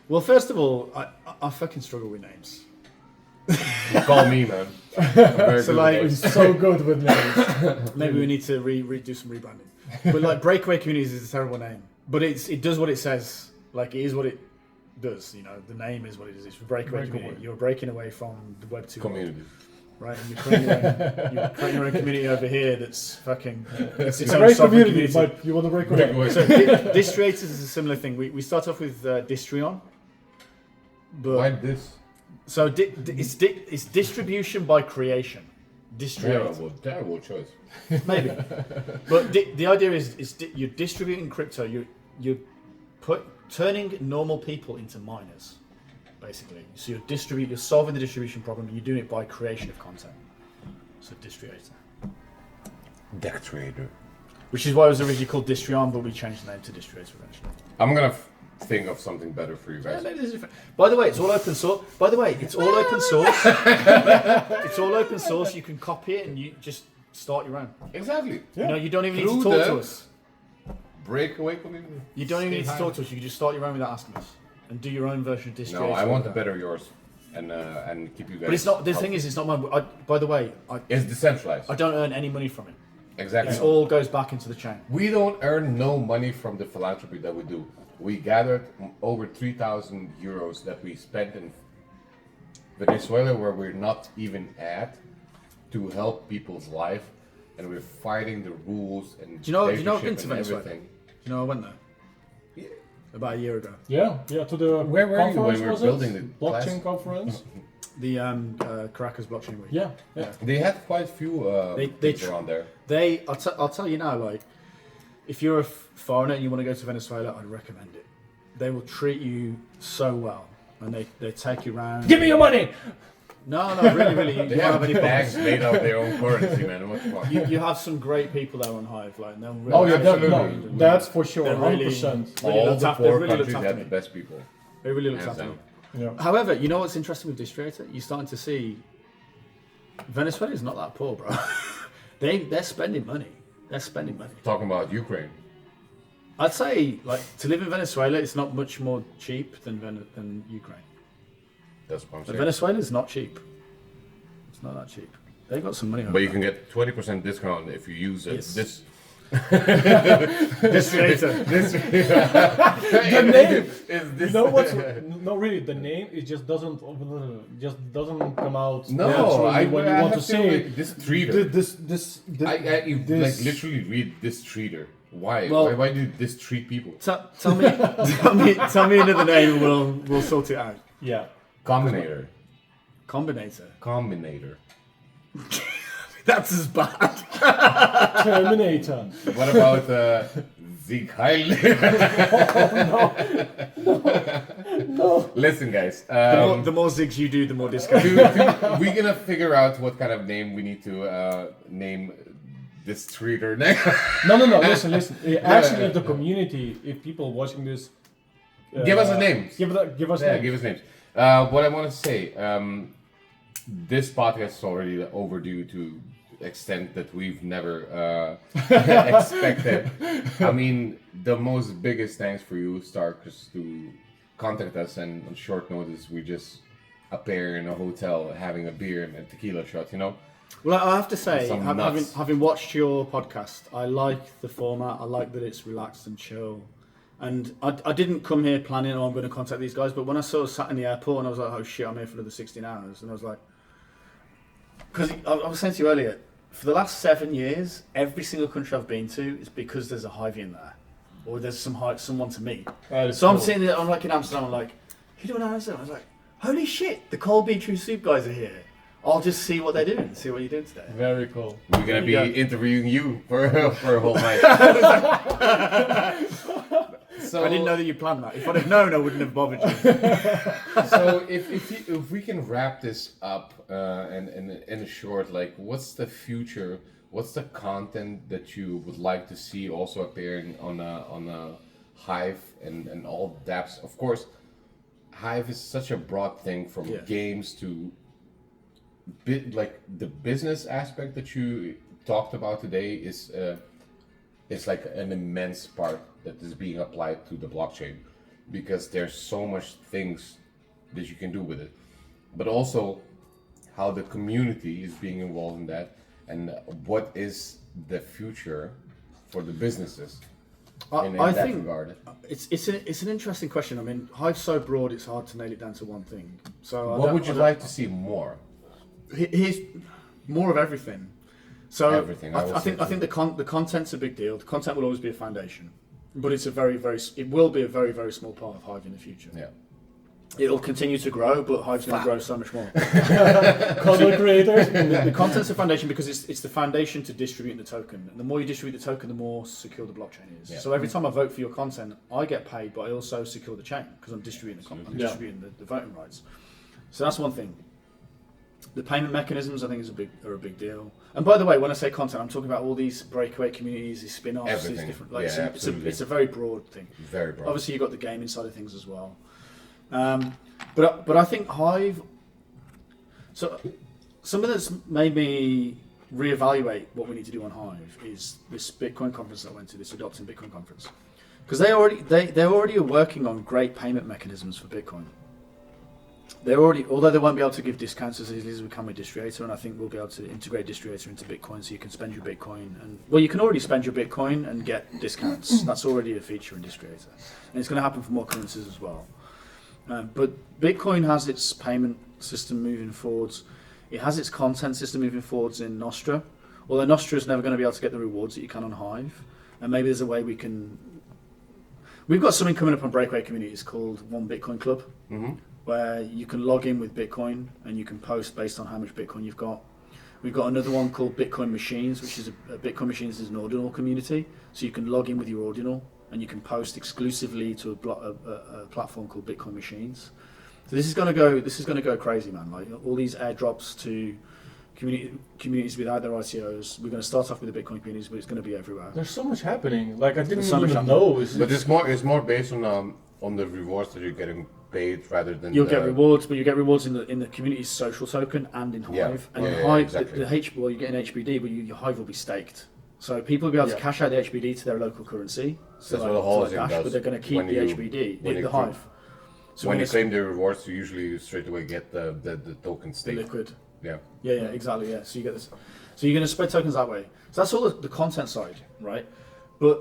Well, first of all, I fucking struggle with names. You call me, man. I'm very So, good like, with He's those. so good with names. Maybe we need to do some rebranding. But like breakaway communities is a terrible name, but it does what it says. Like it is what it does. You know, the name is what it is. It's breakaway community. You're breaking away from the Web 2 community. right? And you're creating your own community over here that's fucking. It's It's a own great sovereign community, but you want to break away. Breakaway. So Distriators is a similar thing. We start off with Distrion, but Why this? so it's distribution by creation. Distriator. Terrible choice. Maybe, but the idea is you're distributing crypto. You're turning normal people into miners, basically. So you're solving the distribution problem. You're doing it by creation of content. So Distriator, Deck trader. which is why it was originally called Distrion, but we changed the name to Distriator eventually. I'm gonna think of something better for you Yeah, guys. maybe there's a different. By the way, it's all open source. By the way, it's all open source. It's all open source. You can copy it and you just start your own. Exactly. You know, you don't even need Through to talk to the- us. Breakaway community. You don't even need to Stay talk to us. You can just start your own without asking us and do your own version of high. Distriator. No, I want to like that. better yours and keep you guys. But it's not. The up. thing is, it's not mine. By the way, It's decentralized. I don't earn any money from it. Exactly. It all goes back into the chain. We don't earn no money from the philanthropy that we do. We gathered over 3,000 euros that we spent in Venezuela, where we're not even at, to help people's life, and we're fighting the rules and Do you know I've been to dictatorship and Venezuela? everything. Do you know I went there about a year ago. Yeah, to the Where were you when conference, we were was building it? the blockchain class? conference. The Caracas Blockchain Week. Yeah. They had quite a few They things tr- around there. I'll tell you now, like, if you're a foreigner and you want to go to Venezuela, I'd recommend it. They will treat you so well, and they take you around. Give me your money. No, really, you They won't have have any bags problems. made out of their own currency, man. What the fuck? You have some great people there on Hive, like, and they'll really Oh yeah, absolutely. that's for sure, They're really- 100%. really All looked the after- they poor really looked countries after had me. the best people. They really looked Hands after me. down. Yeah. However, you know what's interesting with Distriator? You're starting to see Venezuela is not that poor, bro. They're spending money. They're spending money. Talking about Ukraine. I'd say, like, to live in Venezuela, it's not much more cheap than Ukraine. That's what I'm But saying. Venezuela is not cheap. It's not that cheap. They got some money. But you can get 20% discount if you use it. Yes. This Distriator. The name. is this. You know what's no really the name? It just doesn't come out No, naturally when you want to say say like, this treater. I this- like literally read this treater. Why? Well- why do this treat people? Tell me another name and we'll sort it out. yeah. Combinator. Combinator. Combinator. That's as bad. Terminator. What about Sieg Heil? No. Listen, guys. The more zigs you do, the more discount. We're gonna figure out what kind of name we need to name this treater next. No. Listen. Actually, if the community, if people watching this, Give us a name. Give us Yeah, names. give us names. What I want to say, this podcast is already overdue to extent that we've never expected. I mean, the most biggest thanks for you, Starkerz, to contact us, and on short notice, we just appear in a hotel having a beer and a tequila shot, you know? Well, I have to say, Some having watched your podcast, I like the format. I like that it's relaxed and chill. And I didn't come here planning, I'm going to contact these guys. But when I sort of sat in the airport and I was like, oh shit, I'm here for another 16 hours. And I was like, because I was saying to you earlier, for the last 7 years, every single country I've been to is because there's a Hive in there. Or there's someone to meet. So I'm sitting there, I'm like in Amsterdam, I'm like, who do I know in Amsterdam? I was like, holy shit, the cold beetroot soup guys are here. I'll just see what they're doing, see what you're doing today. Very cool. We're gonna be interviewing you for a whole night. So I didn't know that you planned that. If I'd have known, I wouldn't have bothered you. So if we can wrap this up and in short, like, what's the future? What's the content that you would like to see also appearing on a Hive and all dApps? Of course, Hive is such a broad thing from games to like the business aspect that you talked about today is like an immense part that is being applied to the blockchain, because there's so much things that you can do with it, but also how the community is being involved in that, and what is the future for the businesses in I that think regard. It's an interesting question. I mean, Hive's so broad, it's hard to nail it down to one thing. So What would you like to see more? Here's more of everything. So Everything, I will I think say the content's a big deal. The content will always be a foundation, but it will be a very, very small part of Hive in the future. Yeah. It'll continue to grow, but Hive's going to grow so much more. Content creators. The content's a foundation because it's the foundation to distribute the token. And the more you distribute the token, the more secure the blockchain is. Yeah. So every time I vote for your content, I get paid, but I also secure the chain because I'm distributing distributing the voting rights. So that's one thing. The payment mechanisms, I think, are a big deal. And by the way, when I say content, I'm talking about all these breakaway communities, these spin-offs, Everything. these different. It's a very broad thing. Very broad. Obviously, you've got the gaming side of things as well. But I think Hive. So something that's made me reevaluate what we need to do on Hive is this Bitcoin conference that I went to, this Adopting Bitcoin conference, because they already are working on great payment mechanisms for Bitcoin. Although they won't be able to give discounts as easily as we can with Distributor, and I think we'll be able to integrate Distributor into Bitcoin, so you can spend your Bitcoin, you can already spend your Bitcoin and get discounts. That's already a feature in Distributor, and it's going to happen for more currencies as well. But Bitcoin has its payment system moving forwards. It has its content system moving forwards in Nostra, although Nostra is never going to be able to get the rewards that you can on Hive, and maybe there's a way we can. We've got something coming up on Breakaway Communities called One Bitcoin Club. Mm-hmm. Where you can log in with Bitcoin and you can post based on how much Bitcoin you've got. We've got another one called Bitcoin Machines, which is Bitcoin Machines is an ordinal community. So you can log in with your ordinal and you can post exclusively to a platform called Bitcoin Machines. So this is going to go crazy, man. Like all these airdrops to communities without their ICOs. We're going to start off with the Bitcoin communities, but it's going to be everywhere. There's so much happening. Like I didn't so much even know. But it's more based on the rewards that you're getting paid rather than You'll get rewards, but you get rewards in the community's social token and in Hive. And Hive, exactly. you get an HBD, but your Hive will be staked. So people will be able to cash out the HBD to their local currency. So that's what the whole Dash, but they're going to keep the HBD, the Hive. So when you claim the rewards, you usually straight away get the token the staked. liquid. Yeah. Yeah, exactly. Yeah, so you get this. So you're going to spread tokens that way. So that's all the content side, right? But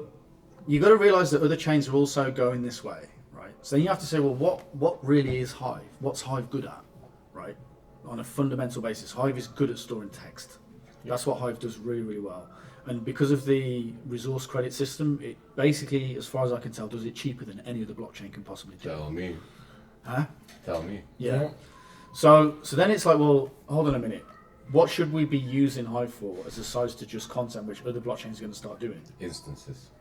you got to realize that other chains are also going this way. So then you have to say, well, what really is Hive? What's Hive good at, right? On a fundamental basis, Hive is good at storing text. That's what Hive does really, really well. And because of the resource credit system, it basically, as far as I can tell, does it cheaper than any other blockchain can possibly do. Tell me. Huh? Tell me. Yeah. So then it's like, well, hold on a minute. What should we be using Hive for as opposed to just content, which other blockchains are going to start doing? Instances.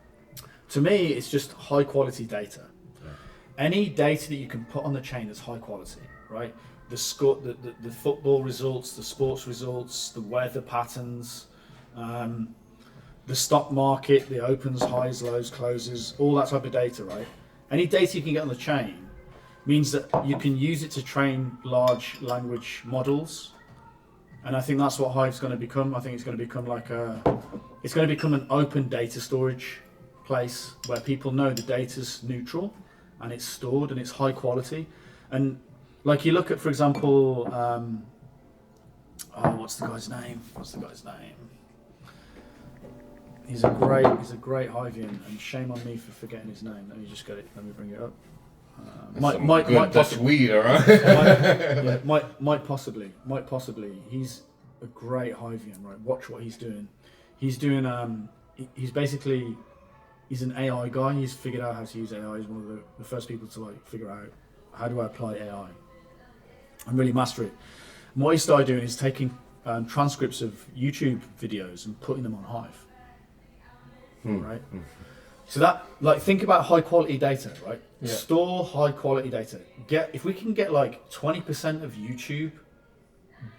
To me, it's just high quality data. Yeah. Any data that you can put on the chain that's high quality, right? The score, the football results, the sports results, the weather patterns, the stock market, the opens, highs, lows, closes, all that type of data, right? Any data you can get on the chain means that you can use it to train large language models. And I think that's what Hive's going to become. I think it's going to become it's going to become an open data storage place where people know the data's neutral and it's stored and it's high quality. And like you look at, for example, what's the guy's name? He's a great Hivian, and shame on me for forgetting his name. Let me just get it. Let me bring it up. Might possibly. Might possibly. He's a great Hivian, right? Watch what he's doing. He's doing. He's an AI guy. He's figured out how to use AI. He's one of the first people to figure out how do I apply AI and really master it. And what he started doing is taking transcripts of YouTube videos and putting them on Hive. Right. So that, think about high quality data, right? Yeah. Store high quality data. If we can get 20% of YouTube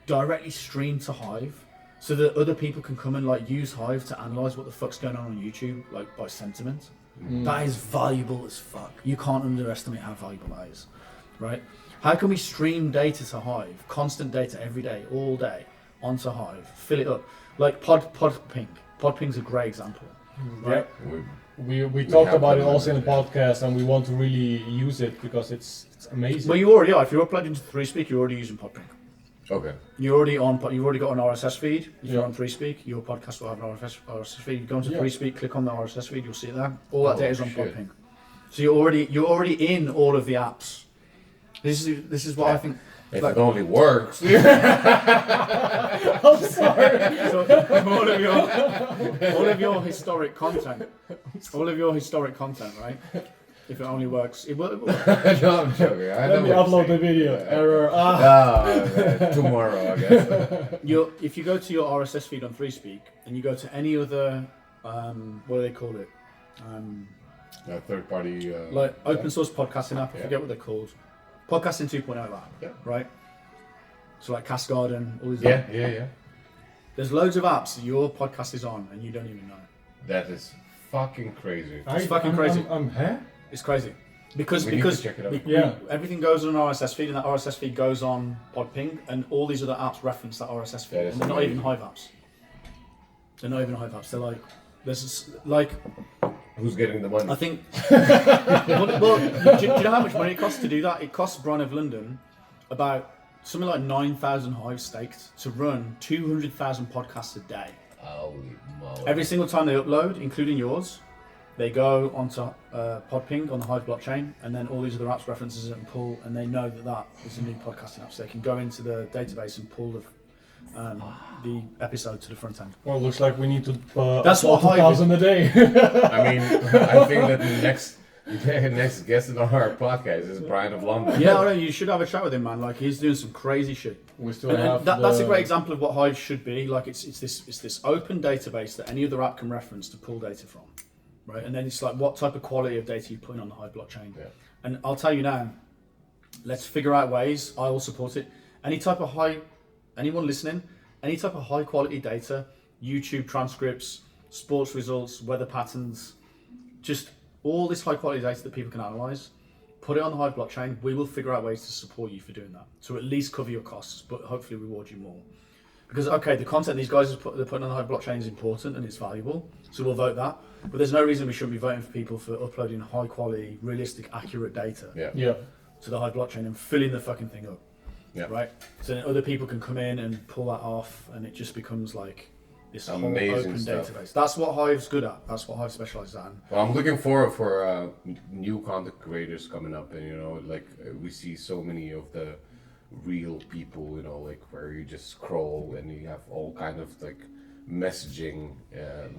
directly streamed to Hive, so that other people can come and use Hive to analyze what the fuck's going on YouTube, by sentiment. That is valuable as fuck. You can't underestimate how valuable that is, right? How can we stream data to Hive, constant data every day, all day, onto Hive, fill it up, like Podping. Podping's a great example. Right. We talked about it also in the podcast, and we want to really use it because it's amazing. Well, you already are. If you're uploading to 3Speak, you're already using Podping. Okay. You've already got an RSS feed. If you're on 3Speak, your podcast will have an RSS feed. You go into 3Speak, click on the RSS feed, you'll see it there. All that data is on Podping. So you're already in all of the apps. This is what I think. If it only works. I'm sorry. So all of your historic content, right? If it only works, it will. No, I'm joking. Let me upload the video. Error. Tomorrow, I guess. If you go to your RSS feed on 3Speak and you go to any other, what do they call it? Third party. Open source podcasting app. I forget what they're called. Podcasting 2.0 app, right? So Cascade, all these. Yeah. There's loads of apps that your podcast is on and you don't even know. That is fucking crazy. It's fucking crazy. Huh? It's crazy because check it out. everything goes on an RSS feed, and that RSS feed goes on Podping, and all these other apps reference that RSS feed, and they're not even Hive apps. They're Who's getting the money? I think. Do you know how much money it costs to do that? It costs Brian of London about something like 9,000 Hive staked to run 200,000 podcasts a day. Holy moly. Every single time they upload, including yours, they go onto Podping on the Hive blockchain, and then all these other apps references it and pull, and they know that is a new podcasting app, so they can go into the database and pull the episode to the front end. Well, it looks like we need to that's what 2,000 a day. I mean, I think that the next guest on our podcast is Brian of London. Yeah, you should have a chat with him, man. He's doing some crazy shit. We still have that's a great example of what Hive should be. It's this open database that any other app can reference to pull data from, right? And then it's what type of quality of data you put in on the Hive blockchain. Yeah. And I'll tell you now, let's figure out ways. I will support it. Anyone listening, any type of high quality data, YouTube transcripts, sports results, weather patterns, just all this high quality data that people can analyze, put it on the Hive blockchain. We will figure out ways to support you for doing that, to at least cover your costs, but hopefully reward you more. Because the content these guys they're putting on the Hive blockchain is important and it's valuable, so we'll vote that. But there's no reason we shouldn't be voting for people for uploading high quality, realistic, accurate data to the Hive blockchain and filling the fucking thing up. Yeah. Right. So then other people can come in and pull that off, and it just becomes this amazing whole open stuff. database. That's what Hive's good at. That's what Hive specializes in. Well, I'm looking forward for new content creators coming up, and we see so many of the real people, where you just scroll and you have all kind of messaging,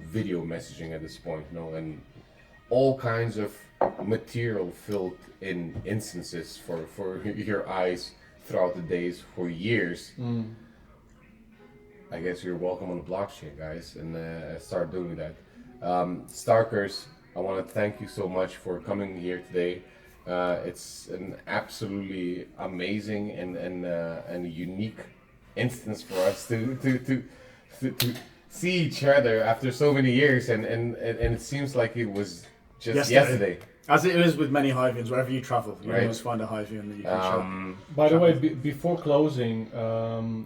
video messaging at this point, and all kinds of material filled in instances for your eyes throughout the days for years. I guess you're welcome on the blockchain, guys, and start doing that. Starkerz, I want to thank you so much for coming here today. It's an absolutely amazing and unique instance for us to see each other after so many years, and it seems like it was just yesterday. As it is with many Hivians, wherever you travel, you Right. always find a Hivian that you can chat. By the way, before closing,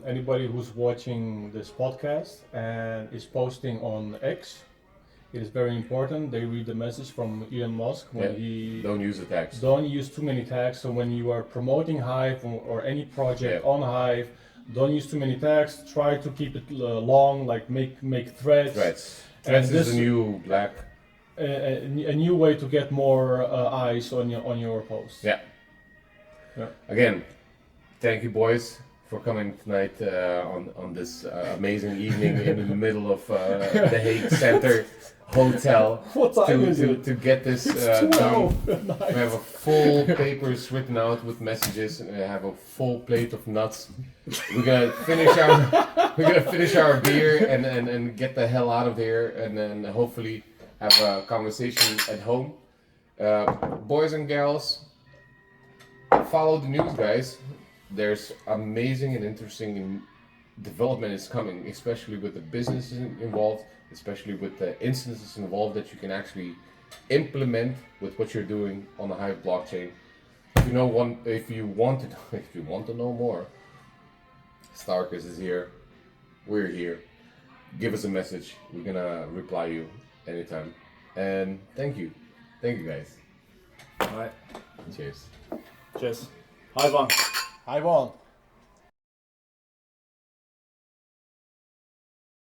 anybody who's watching this podcast and is posting on X, it is very important they read the message from Elon Musk when he Don't use the tags. don't use too many tags. So when you are promoting Hive or any project on Hive, don't use too many tags. Try to keep it long, like make threads. Threads is the new black. A new way to get more eyes on your posts. Yeah. Again, thank you, boys, for coming tonight on this amazing evening in the middle of the Hague Center Hotel. What time is it? To get this done. We have a full papers written out with messages, and we have a full plate of nuts. We're gonna finish our beer and get the hell out of here, and then hopefully have a conversation at home. Boys and gals, follow the news, guys. There's amazing and interesting development is coming, especially with the businesses involved, especially with the instances involved that you can actually implement with what you're doing on the Hive blockchain. If you want to know more, Starkerz is here. We're here. Give us a message. We're gonna reply you anytime. And thank you guys. All right. Cheers. Cheers. Hive on. Hive on.